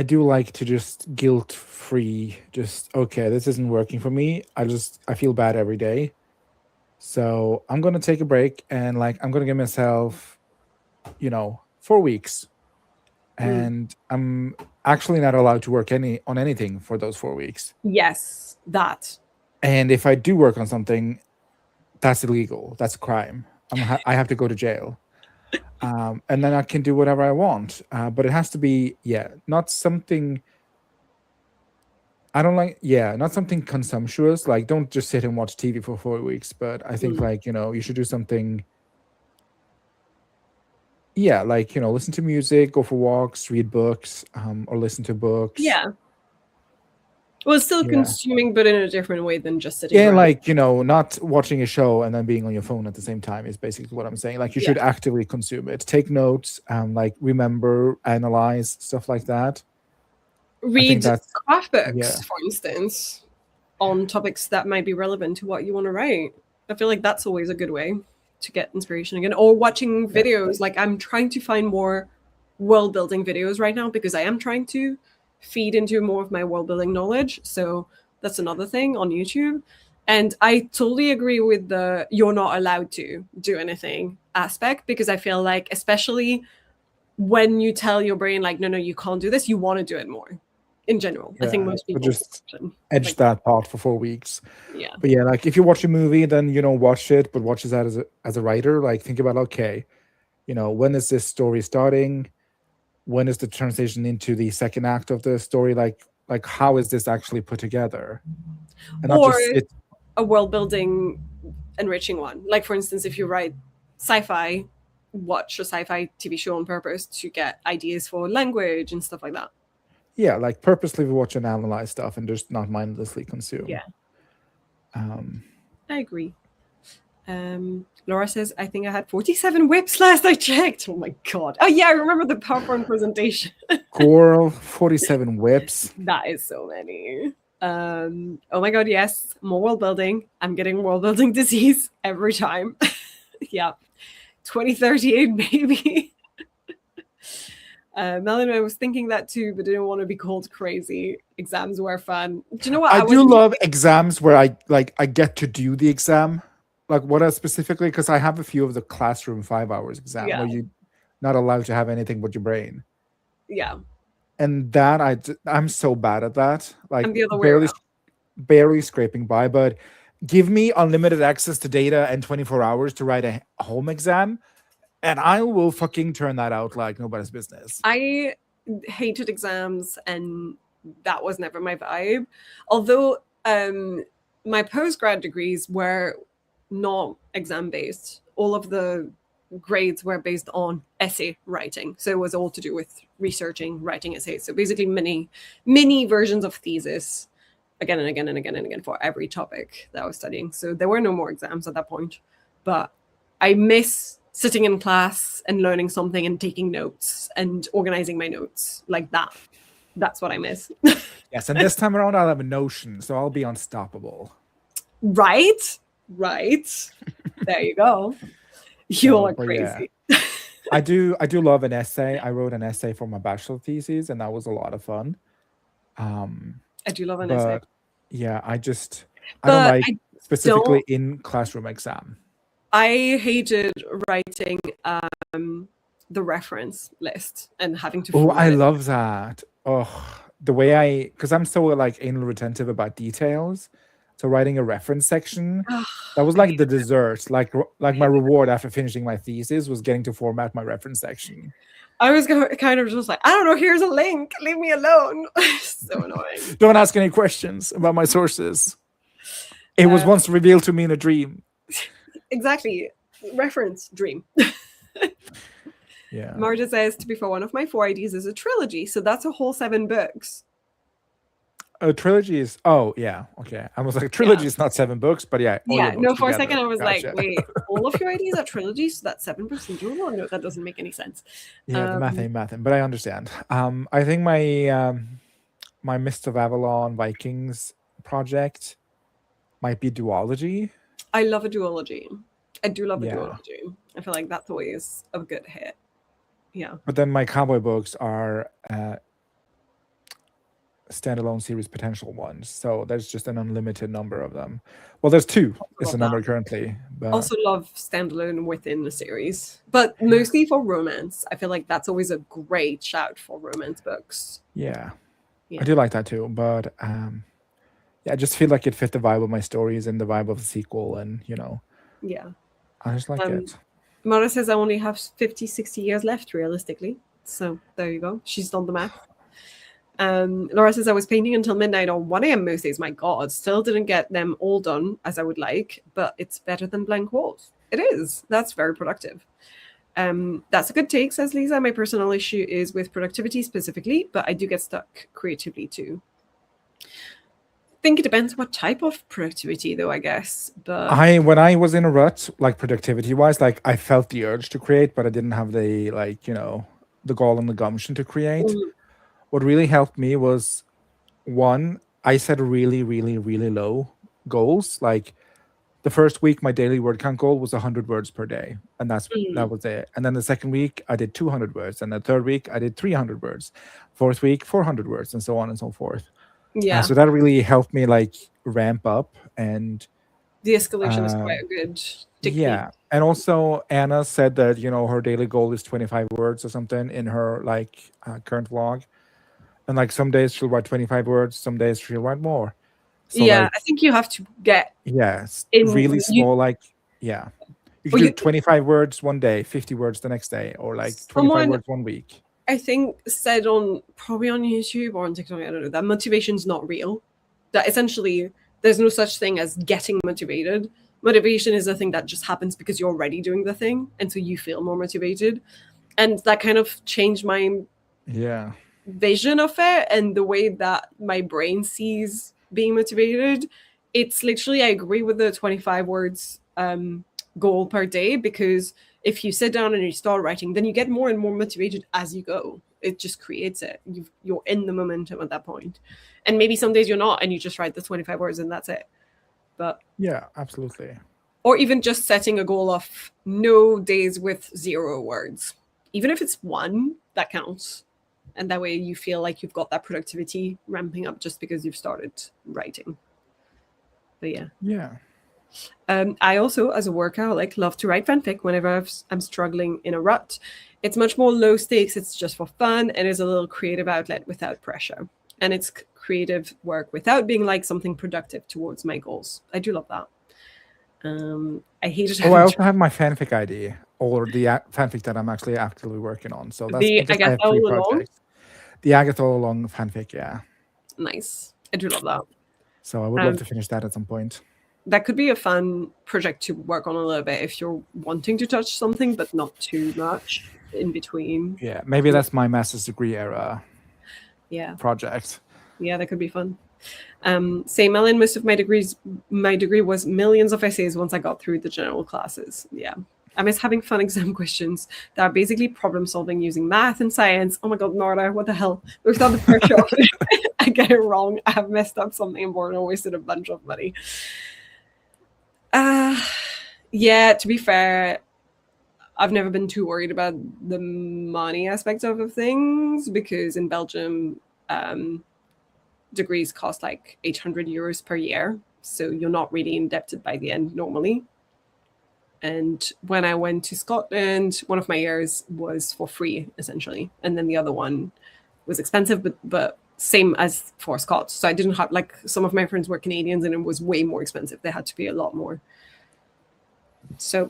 do like to just guilt free, just okay, this isn't working for me. I feel bad every day. So I'm gonna take a break and like I'm gonna give myself, 4 weeks. And I'm actually not allowed to work on anything for those 4 weeks. Yes, that. And if I do work on something, that's illegal. That's a crime. I have to go to jail. And then I can do whatever I want. But it has to be, not something. I don't like, not something consumptuous. Like, don't just sit and watch TV for 4 weeks. But I think, like, you should do something. Yeah, like, listen to music, go for walks, read books, or listen to books. Yeah. Well, still consuming, but in a different way than just sitting. Yeah, like, not watching a show and then being on your phone at the same time is basically what I'm saying. Like, you should actively consume it. Take notes, like, remember, analyze, stuff like that. Read craft books, for instance, on topics that might be relevant to what you want to write. I feel like that's always a good way to get inspiration again. Or watching videos. Like, I'm trying to find more world building videos right now because I am trying to feed into more of my world building knowledge. So that's another thing on YouTube. And I totally agree with the you're not allowed to do anything aspect, because I feel like, especially when you tell your brain, like, no, you can't do this, you want to do it more. In general, I think most people just edge that part for 4 weeks. Yeah. But like, if you watch a movie, then watch it, but watch that as a writer. Like, think about, okay, when is this story starting? When is the transition into the second act of the story? Like how is this actually put together? And or a world building, enriching one. Like, for instance, if you write sci-fi, watch a sci-fi TV show on purpose to get ideas for language and stuff like that. Yeah, like, purposely watch and analyze stuff and just not mindlessly consume. Yeah. I agree. Laura says, I think I had 47 whips last I checked. Oh my God. Oh yeah, I remember the PowerPoint presentation. Girl, 47 whips. That is so many. Oh my God, yes. More world building. I'm getting world building disease every time. Yeah. 2038 maybe. Melanie, I was thinking that too, but didn't want to be called crazy. Exams were fun. Do you know what? I do love exams where I get to do the exam. Like, what I specifically, because I have a few of the classroom 5 hours exam where you're not allowed to have anything but your brain. Yeah. And that I'm so bad at that. Like, I'm the other way around. Barely scraping by, but give me unlimited access to data and 24 hours to write a home exam, and I will fucking turn that out like nobody's business. I hated exams, and that was never my vibe. Although my postgrad degrees were not exam-based. All of the grades were based on essay writing. So it was all to do with researching, writing essays. So basically mini versions of thesis again and again and again and again for every topic that I was studying. So there were no more exams at that point. But I miss sitting in class and learning something and taking notes and organizing my notes like that. That's what I miss. Yes, and this time around I'll have a Notion, so I'll be unstoppable. Right. There you go. You are crazy. Yeah. I do love an essay. I wrote an essay for my bachelor thesis, and that was a lot of fun. I do love an essay. Yeah, I don't like specifically in classroom exam. I hated writing the reference list and having to. Oh, I love that. Oh, the way because I'm so like anal retentive about details. So writing a reference section, that was like the dessert. Like my reward after finishing my thesis was getting to format my reference section. I was kind of just like, I don't know, here's a link. Leave me alone. So annoying. Don't ask any questions about my sources. It was once revealed to me in a dream. Exactly. Reference dream. Yeah. Marta says, to be fair, one of my 4 IDs is a trilogy. So that's a whole 7 books. A trilogy is okay. I was like, a trilogy is not 7 books, but yeah. No, for a second I was like, wait, all of your IDs are trilogies, so that's 7 books in total? No, that doesn't make any sense. Yeah, the math ain't mathing, but I understand. I think my my Mist of Avalon Vikings project might be duology. I love a duology. I do love a duology. I feel like that's always a good hit. Yeah. But then my cowboy books are standalone series potential ones, so there's just an unlimited number of them. Well, there's 2 is the number currently, but also love standalone within the series, but mostly for romance. I feel like that's always a great shout for romance books. Yeah. I do like that too, but I just feel like it fit the vibe of my stories and the vibe of the sequel, and Yeah. I just like it. Mara says I only have 50, 60 years left, realistically. So there you go. She's done the math. Laura says I was painting until midnight on 1 a.m. most days. My God, still didn't get them all done as I would like, but it's better than blank walls. It is. That's very productive. That's a good take, says Lisa. My personal issue is with productivity specifically, but I do get stuck creatively too. I think it depends what type of productivity, though, I guess. But when I was in a rut, like productivity wise, like I felt the urge to create, but I didn't have the the gall and the gumption to create. What really helped me was, one, I set really, really, really low goals. Like the first week, my daily word count goal was 100 words per day, and that was it. And then the second week, I did 200 words, and the third week, I did 300 words. Fourth week, 400 words, and so on and so forth. Yeah. So that really helped me like ramp up, and the escalation is quite a good technique. Yeah, and also Anna said that her daily goal is 25 words or something in her like current vlog, and like some days she'll write 25 words, some days she'll write more. So, I think you have to get really small. You can do 25 words one day, 50 words the next day, or like 25 words one week. I think said probably on YouTube or on TikTok, I don't know, that motivation's not real. That essentially there's no such thing as getting motivated. Motivation is a thing that just happens because you're already doing the thing, and so you feel more motivated. And that kind of changed my vision of it and the way that my brain sees being motivated. It's literally, I agree with the 25 words goal per day, because if you sit down and you start writing, then you get more and more motivated as you go. It just creates it. You're in the momentum at that point. And maybe some days you're not, and you just write the 25 words and that's it. But yeah, absolutely. Or even just setting a goal of no days with 0 words. Even if it's 1, that counts. And that way you feel like you've got that productivity ramping up just because you've started writing. But yeah. Yeah. I also, as a worker, love to write fanfic whenever I'm struggling in a rut. It's much more low stakes. It's just for fun, and is a little creative outlet without pressure. And it's creative work without being like something productive towards my goals. I do love that. I hate it. I also have my fanfic ID, or the fanfic that I'm actually actively working on. So that's the Agatha All Along. The Agatha All Along fanfic, yeah. Nice. I do love that. So I would love to finish that at some point. That could be a fun project to work on a little bit if you're wanting to touch something, but not too much in between. Yeah, maybe that's my master's degree era project. Yeah, that could be fun. Same, Ellen, most of my degree was millions of essays once I got through the general classes. Yeah. I miss having fun exam questions that are basically problem solving using math and science. Oh my God, Narda, what the hell? Without the pressure of it, I get it wrong. I have messed up something important or wasted a bunch of money. Yeah, to be fair, I've never been too worried about the money aspect of things, because in Belgium, degrees cost like 800 euros per year. So you're not really indebted by the end normally. And when I went to Scotland, one of my years was for free, essentially. And then the other one was expensive, but same as for Scots. So I didn't have, some of my friends were Canadians, and it was way more expensive. They had to pay a lot more. So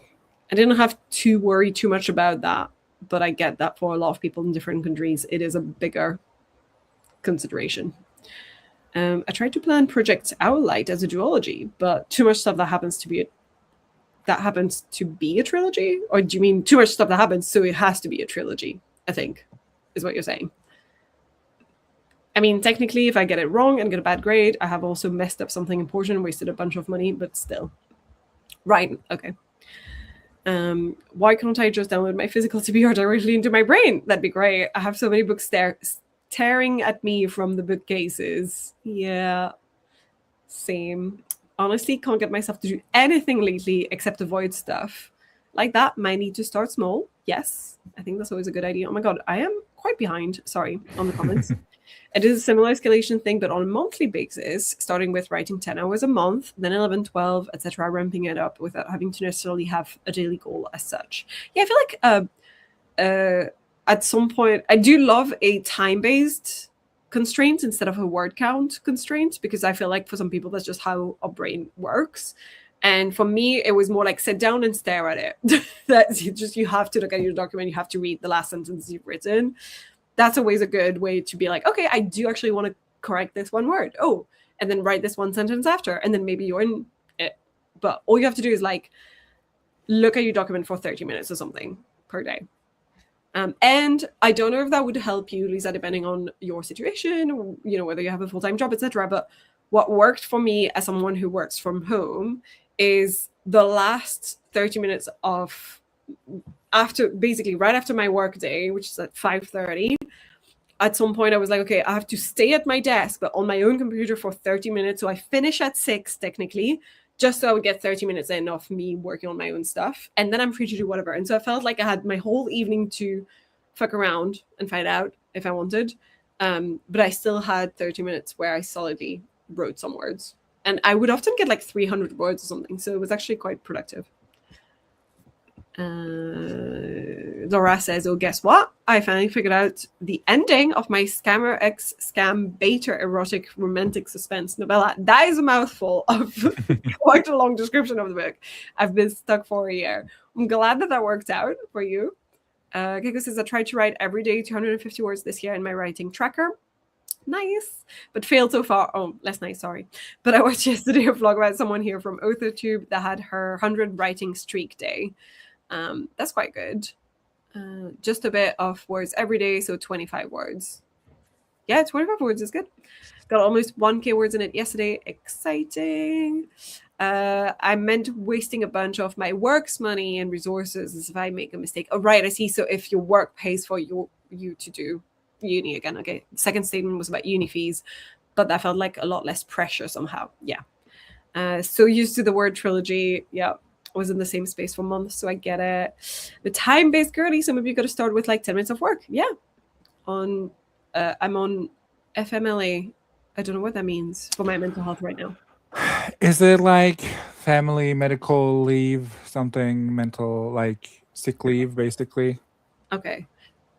I didn't have to worry too much about that. But I get that for a lot of people in different countries, it is a bigger consideration. I tried to plan Project Owllight as a duology, but too much stuff that happens to be a trilogy? Or do you mean too much stuff that happens, so it has to be a trilogy, I think, is what you're saying. I mean, technically, if I get it wrong and get a bad grade, I have also messed up something important, wasted a bunch of money, but still. Right, okay. Why can't I just download my physical TBR directly into my brain? That'd be great. I have so many books staring at me from the bookcases. Yeah, same. Honestly, can't get myself to do anything lately except avoid stuff. Like that, might need to start small. Yes, I think that's always a good idea. Oh my God, I am quite behind, sorry, on the comments. It is a similar escalation thing, but on a monthly basis, starting with writing 10 hours a month, then 11, 12, etc., ramping it up without having to necessarily have a daily goal as such. Yeah, I feel like at some point, I do love a time-based constraint instead of a word count constraint, because I feel like for some people that's just how our brain works. And for me, it was more like sit down and stare at it. That's just, you have to look at your document, you have to read the last sentence you've written. That's always a good way to be like, okay, I do actually want to correct this one word. Oh, and then write this one sentence after, and then maybe you're in it. But all you have to do is like look at your document for 30 minutes or something per day. And I don't know if that would help you, Lisa, depending on your situation, you know, whether you have a full-time job, etc. But what worked for me as someone who works from home is the last 30 minutes of after, basically right after my work day, which is at 5:30. At some point I was like, okay, I have to stay at my desk, but on my own computer for 30 minutes. So I finish at 6 technically, just so I would get 30 minutes in of me working on my own stuff. And then I'm free to do whatever. And so I felt like I had my whole evening to fuck around and find out if I wanted. But I still had 30 minutes where I solidly wrote some words. And I would often get like 300 words or something. So it was actually quite productive. Laura says, oh, guess what? I finally figured out the ending of my Scammer X Scam Beta erotic romantic suspense novella. That is a mouthful of quite a long description of the book. I've been stuck for a year. I'm glad that worked out for you. Keiko says, I tried to write every day 250 words this year in my writing tracker. Nice, but failed so far. Oh, less nice, sorry. But I watched yesterday a vlog about someone here from AuthorTube that had her 100 writing streak day. That's quite good. Just a bit of words every day, so 25 words. Yeah, 25 words is good. Got almost 1K words in it yesterday. Exciting. I meant wasting a bunch of my work's money and resources as if I make a mistake. Oh, right, I see. So if your work pays for you to do uni again. Okay, the second statement was about uni fees, but that felt like a lot less pressure somehow. Yeah. So used to the word trilogy. Yeah. Was in the same space for months, so I get it. The time-based girly, some of you got to start with like 10 minutes of work. Yeah. I'm on FMLA. I don't know what that means for my mental health right now. Is it like family medical leave, something mental, like sick leave, basically? Okay.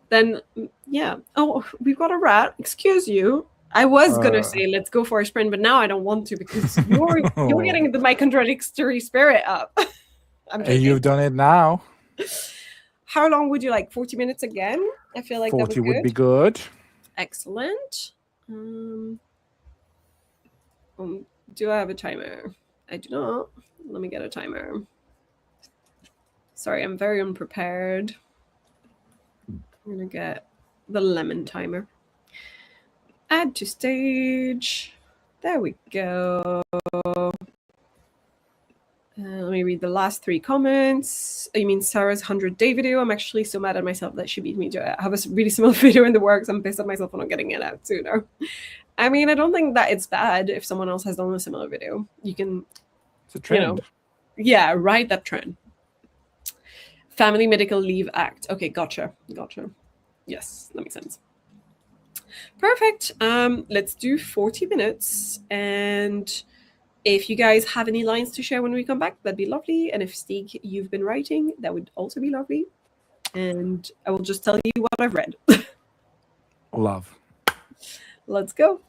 Then, yeah. Oh, we've got a rat. Excuse you. I was gonna say let's go for a sprint, but now I don't want to because you're getting my contradictory spirit up. You've done it now. How long would you like? 40 minutes again? I feel like 40 would be good. Excellent. Do I have a timer? I do not. Let me get a timer. Sorry, I'm very unprepared. I'm gonna get the lemon timer. Add to stage. There we go. Let me read the last 3 comments. You mean Sarah's 100-day video? I'm actually so mad at myself that she beat me to it. I have a really similar video in the works. I'm pissed at myself for not getting it out sooner. I mean, I don't think that it's bad if someone else has done a similar video. You can, it's a trend. You know, yeah, ride that trend. Family Medical Leave Act. Okay, gotcha. Yes, that makes sense. Perfect. Let's do 40 minutes. And if you guys have any lines to share when we come back, that'd be lovely. And if Stig, you've been writing, that would also be lovely. And I will just tell you what I've read. Love. Let's go.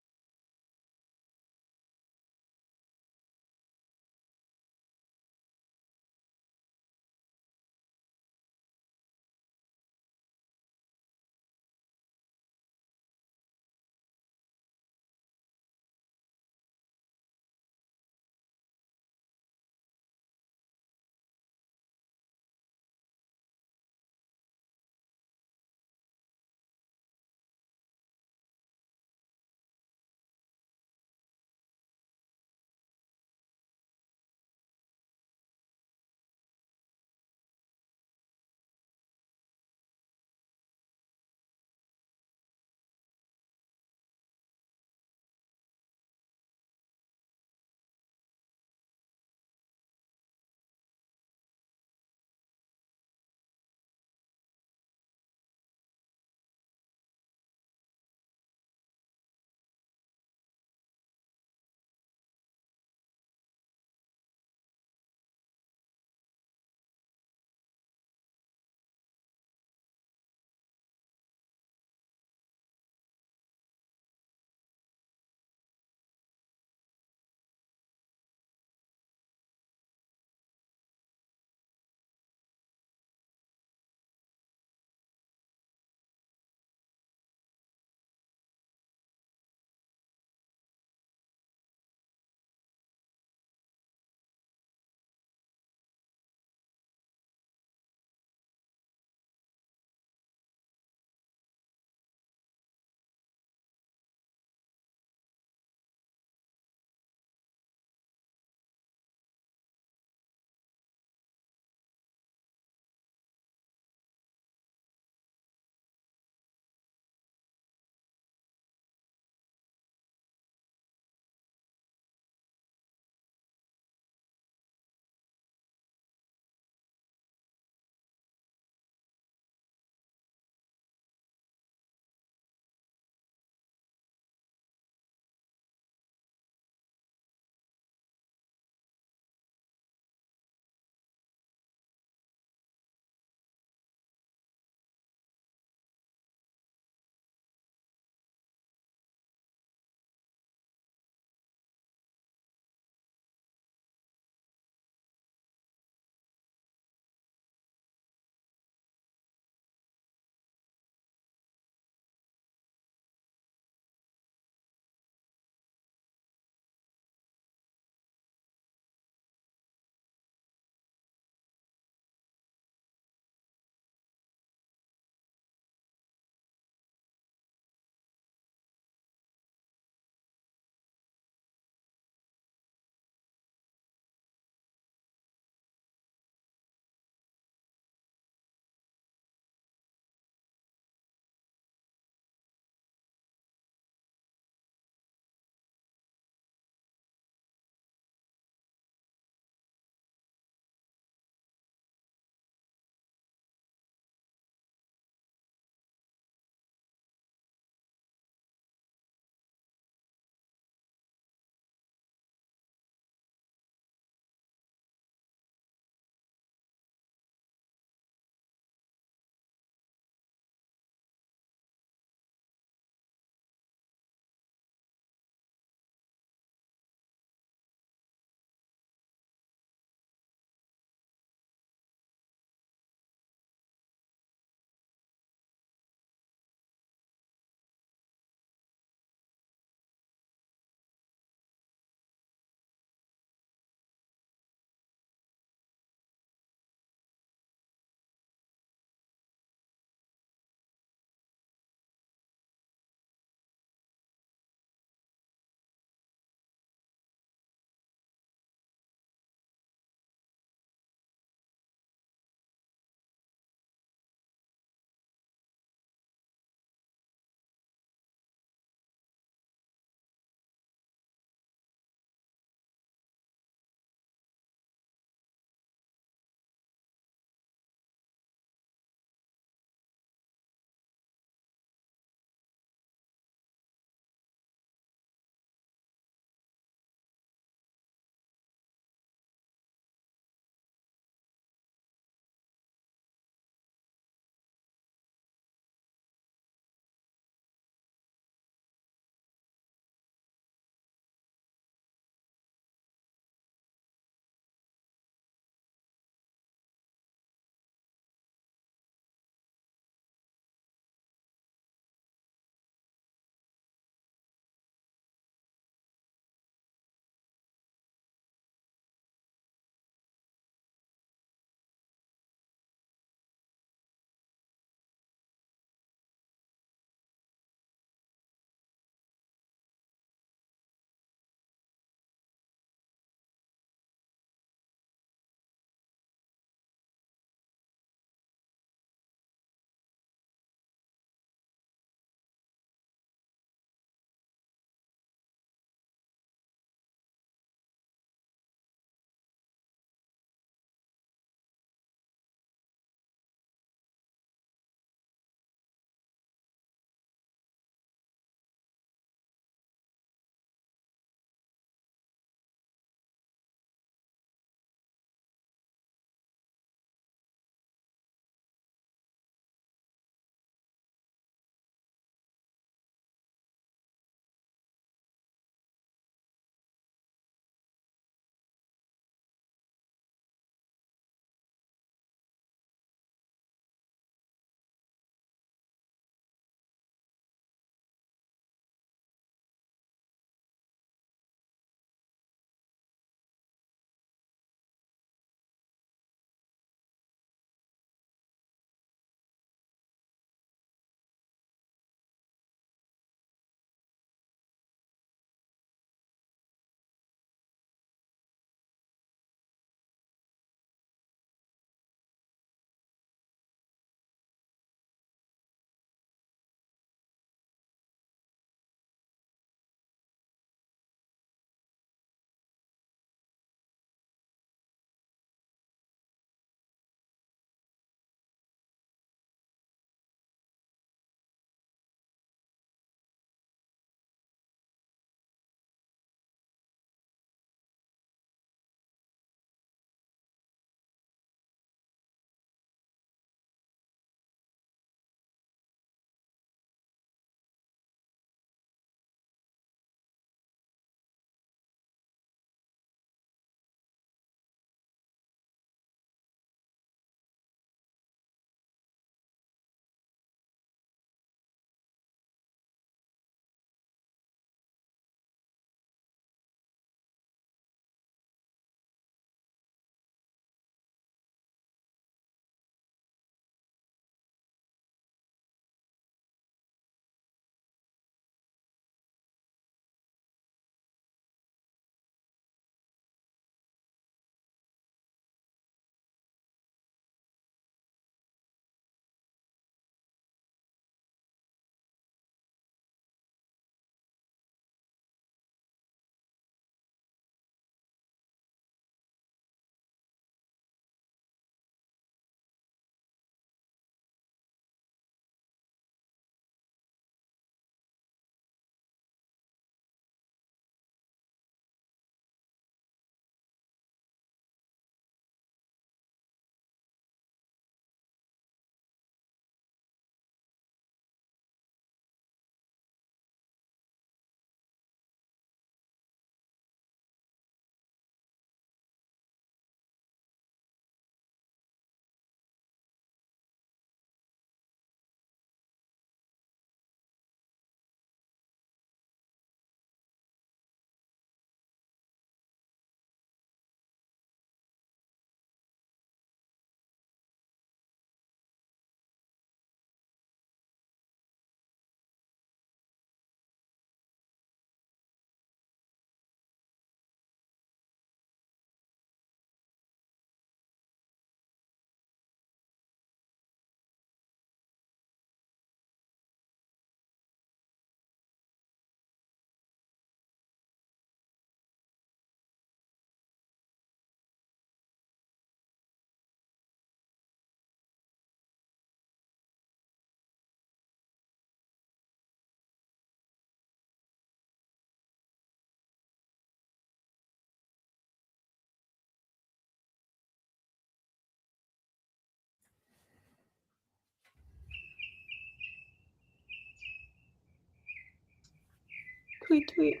Tweet, tweet.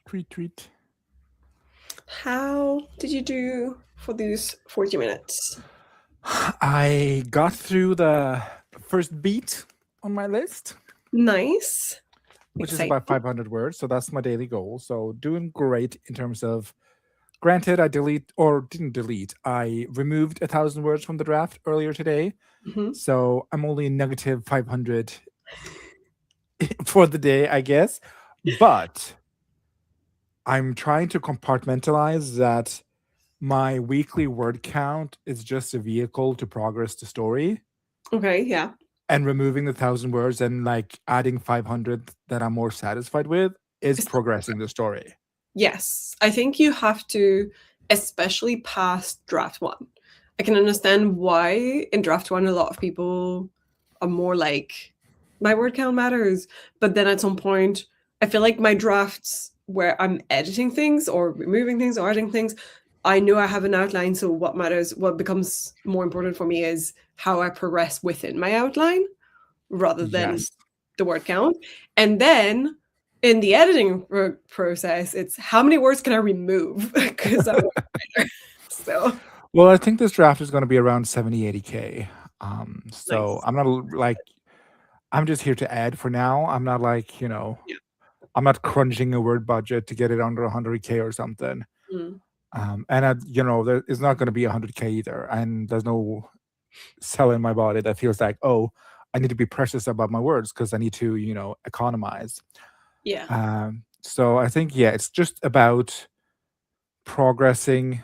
Tweet, tweet. How did you do for these 40 minutes? I got through the first beat on my list, Nice. which is Exciting. about 500 words. So that's my daily goal. So doing great in terms of. Granted, I didn't delete. I removed 1,000 words from the draft earlier today. Mhm. So I'm only negative 500 for the day, I guess. But I'm trying to compartmentalize that my weekly word count is just a vehicle to progress the story. Okay, yeah. And removing the 1,000 words and like adding 500 that I'm more satisfied with is progressing the story. Yes, I think you have to, especially past draft one. I can understand why in draft one a lot of people are more like, my word count matters. But then at some point, I feel like my drafts where I'm editing things or removing things or adding things, I know I have an outline. So what matters, what becomes more important for me is how I progress within my outline rather than the word count. And then in the editing process, it's how many words can I remove? Because I'm a writer. So, well, I think this draft is going to be around 70, 80K. So nice. I'm not like, I'm just here to add for now. I'm not like, Yeah. I'm not crunching a word budget to get it under 100K or something. Mm. And there is not going to be 100K either. And there's no cell in my body that feels like, oh, I need to be precious about my words because I need to, economize. Yeah. So I think, it's just about progressing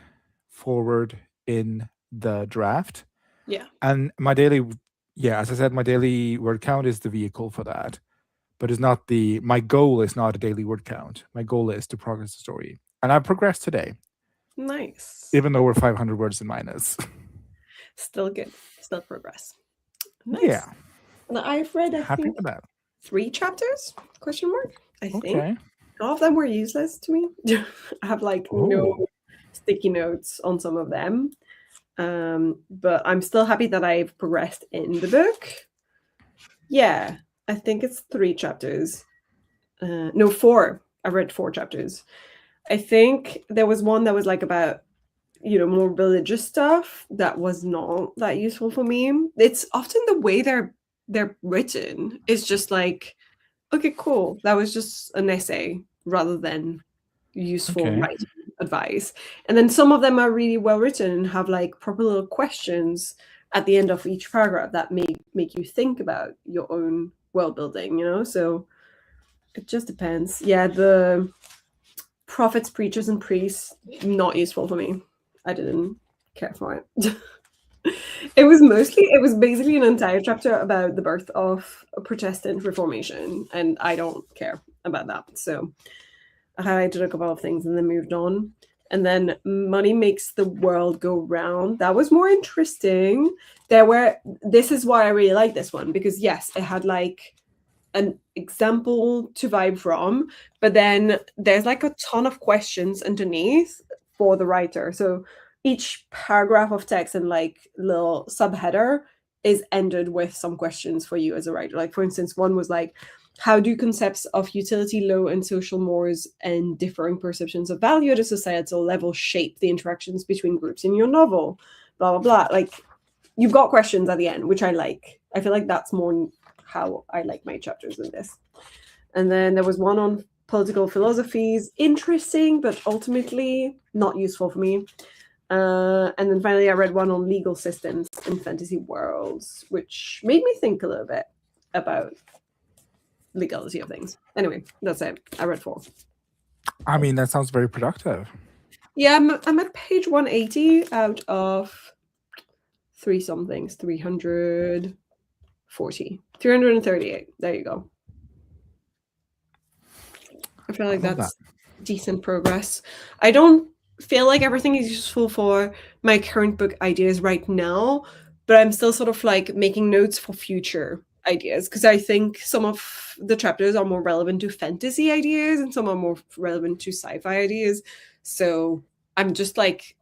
forward in the draft. Yeah. And as I said, my daily word count is the vehicle for that. But it's not my goal is not a daily word count. My goal is to progress the story. And I progressed today. Nice. Even though we're 500 words in minus. Still good. Still progress. Nice. Yeah. And I've read, I Happy think, with that. 3 chapters? Question mark? I think. Okay. All of them were useless to me. I have no sticky notes on some of them. But I'm still happy that I've progressed in the book. Yeah, I think it's 3 chapters. No, 4. I read 4 chapters. I think there was one that was like about, more religious stuff that was not that useful for me. It's often the way they're written is just like, okay, cool. That was just an essay rather than useful writing advice. And then some of them are really well written and have like proper little questions at the end of each paragraph that make you think about your own world building, So it just depends. Yeah, the prophets, preachers, and priests, not useful for me. I didn't care for it. It was basically an entire chapter about the birth of a Protestant Reformation, and I don't care about that. So I highlighted a couple of things and then moved on. And then money makes the world go round. That was more interesting. This is why I really like this one, because yes, it had like an example to vibe from, but then there's like a ton of questions underneath for the writer. So each paragraph of text and like little subheader is ended with some questions for you as a writer. Like, for instance, one was like, how do concepts of utility, law, and social mores and differing perceptions of value at a societal level shape the interactions between groups in your novel? Blah, blah, blah. Like, you've got questions at the end, which I like. I feel like that's more how I like my chapters in this. And then there was one on political philosophies. Interesting, but ultimately not useful for me. And then finally, I read one on legal systems in fantasy worlds, which made me think a little bit about legality of things. Anyway, that's it. I read 4. I mean, that sounds very productive. Yeah, I'm at page 180 out of 338. There you go. I feel like that's decent progress. I don't feel like everything is useful for my current book ideas right now, but I'm still sort of like making notes for future ideas, because I think some of the chapters are more relevant to fantasy ideas and some are more relevant to sci-fi ideas. So I'm just like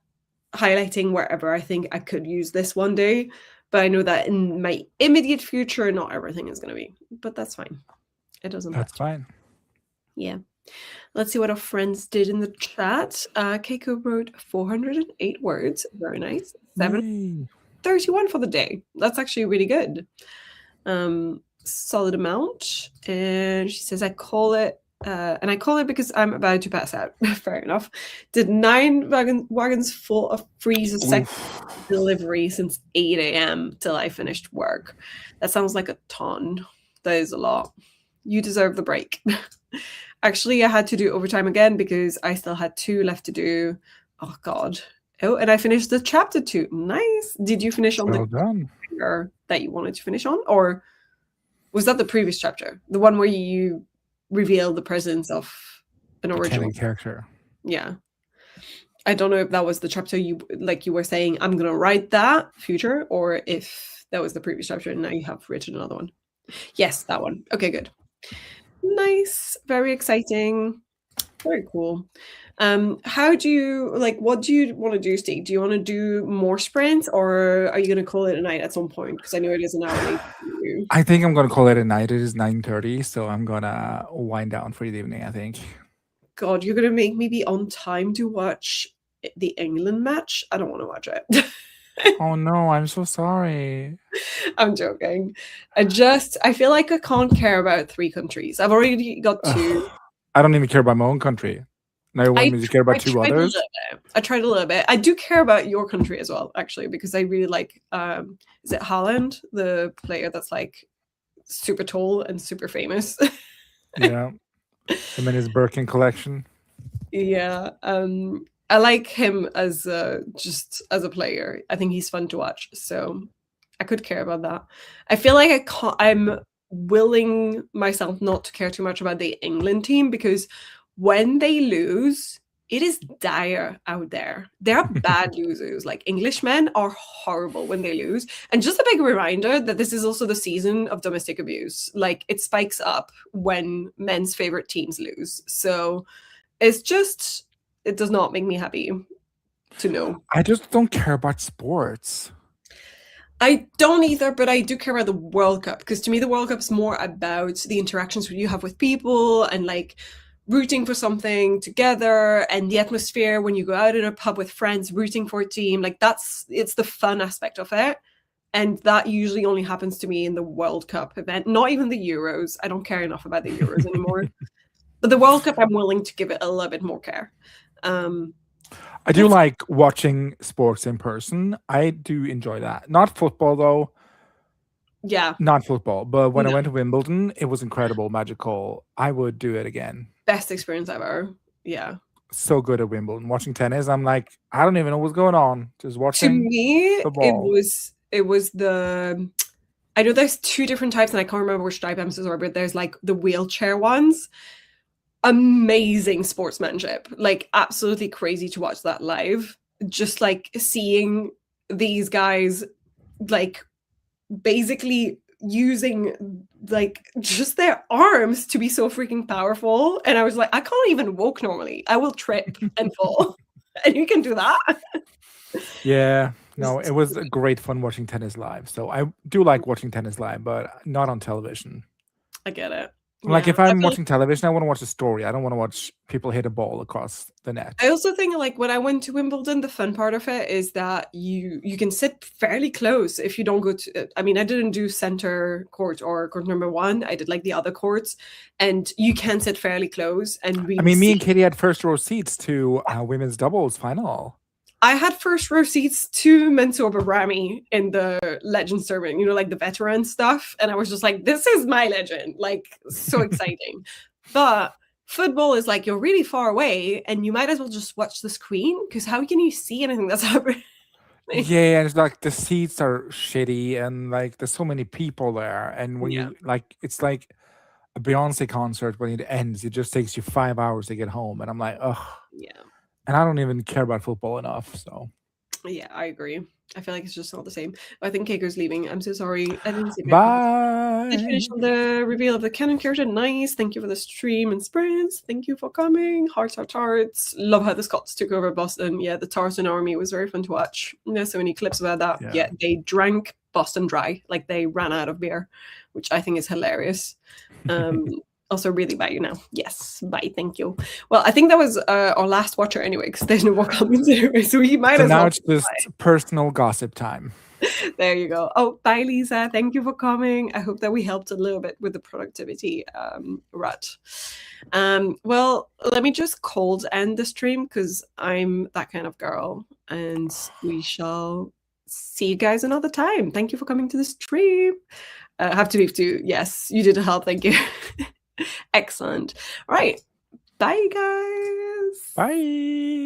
highlighting wherever I think I could use this one day. But I know that in my immediate future, not everything is going to be. But that's fine. It doesn't matter. That's fine. Yeah. Let's see what our friends did in the chat. Keiko wrote 408 words. Very nice. Yay. 731 for the day. That's actually really good. Solid amount. And she says, I call it because I'm about to pass out. Fair enough. Did 9 wagons full of freezer second delivery since 8 a.m. till I finished work. That sounds like a ton. That is a lot. You deserve the break. Actually, I had to do overtime again because I still had 2 left to do. Oh, God. Oh, and I finished the chapter 2. Nice. Did you finish on Well done. that you wanted to finish on? Or was that the previous chapter? The one where you reveal the presence of an original character? Yeah. I don't know if that was the chapter you were saying, I'm going to write that future, or if that was the previous chapter and now you have written another one. Yes, that one. Okay, good. Nice. Very exciting. Very cool. How do you what do you want to do, Steve? Do you want to do more sprints, or are you going to call it a night at some point? Because I know it is an hour late. I think I'm going to call it a night. It is 9:30, so I'm going to wind down for the evening, I think. God, you're going to make me be on time to watch the England match? I don't want to watch it. Oh no, I'm so sorry. I'm joking. I feel like I can't care about 3 countries. I've already got 2. I don't even care about my own country. Now you want me to care about 2 others? I tried a little bit. I do care about your country as well, actually, because I really like, is it Haaland, the player that's like super tall and super famous? Yeah. Him and his Birkin collection. Yeah. I like him as just as a player. I think he's fun to watch. So I could care about that. I feel like I'm willing myself not to care too much about the England team, because when they lose, it is dire out there. They're bad losers. Like, Englishmen are horrible when they lose. And just a big reminder that this is also the season of domestic abuse. Like, it spikes up when men's favorite teams lose. So it's just, it does not make me happy to know. I just don't care about sports. I don't either, but I do care about the World Cup, because to me the World Cup's more about the interactions you have with people and like rooting for something together, and the atmosphere when you go out in a pub with friends rooting for a team. Like, it's the fun aspect of it. And that usually only happens to me in the World Cup event, not even the Euros. I don't care enough about the Euros anymore. But the World Cup, I'm willing to give it a little bit more care. I do like watching sports in person. I do enjoy that. Not football, though. Yeah. Not football. But when I went to Wimbledon, it was incredible, magical. I would do it again. Best experience ever. Yeah. So good at Wimbledon. Watching tennis, I'm like, I don't even know what's going on. Just watching. To me, the ball. it was the... I know there's 2 different types, and I can't remember which type emphasis are, but there's like the wheelchair ones. Amazing sportsmanship, like absolutely crazy to watch that live. Just like seeing these guys like basically using like just their arms to be so freaking powerful, and I was like, I can't even walk normally. I will trip and fall. And you can do that. Yeah, no, it was great fun watching tennis live. So I do like watching tennis live, but not on television. I get it. Like, if I'm watching television, I want to watch a story. I don't want to watch people hit a ball across the net. I also think, like, when I went to Wimbledon, the fun part of it is that you can sit fairly close if you don't go to... I mean, I didn't do center court or court number 1. I did, like, the other courts. And you can sit fairly close. And me and Katie had first row seats to women's doubles final. I had first row seats to Mansour Bahrami in the Legends tournament, like the veteran stuff. And I was just like, this is my legend. Like, so exciting. But football is like, you're really far away and you might as well just watch the screen, because how can you see anything that's happening? Yeah, and it's like the seats are shitty and like there's so many people there. And when you like, it's like a Beyonce concert. When it ends, it just takes you 5 hours to get home. And I'm like, ugh. Yeah. And I don't even care about football enough, so. Yeah, I agree. I feel like it's just not the same. I think Keiko's leaving. I'm so sorry. I didn't see. Bye. I finished on the reveal of the canon character. Nice. Thank you for the stream and sprints. Thank you for coming. Hearts are tarts. Love how the Scots took over Boston. Yeah, the Tartan army was very fun to watch. There's so many clips about that. Yeah, they drank Boston dry. Like, they ran out of beer, which I think is hilarious. Also, really bye you now. Yes, bye. Thank you. Well, I think that was our last watcher anyway, because there's no more comments anyway, so we might as well. Now it's just personal gossip time. There you go. Oh, bye, Lisa. Thank you for coming. I hope that we helped a little bit with the productivity rut. Well, let me just cold end the stream because I'm that kind of girl, and we shall see you guys another time. Thank you for coming to the stream. I have to leave too. Yes, you did help. Thank you. Excellent. All right. Bye, guys. Bye.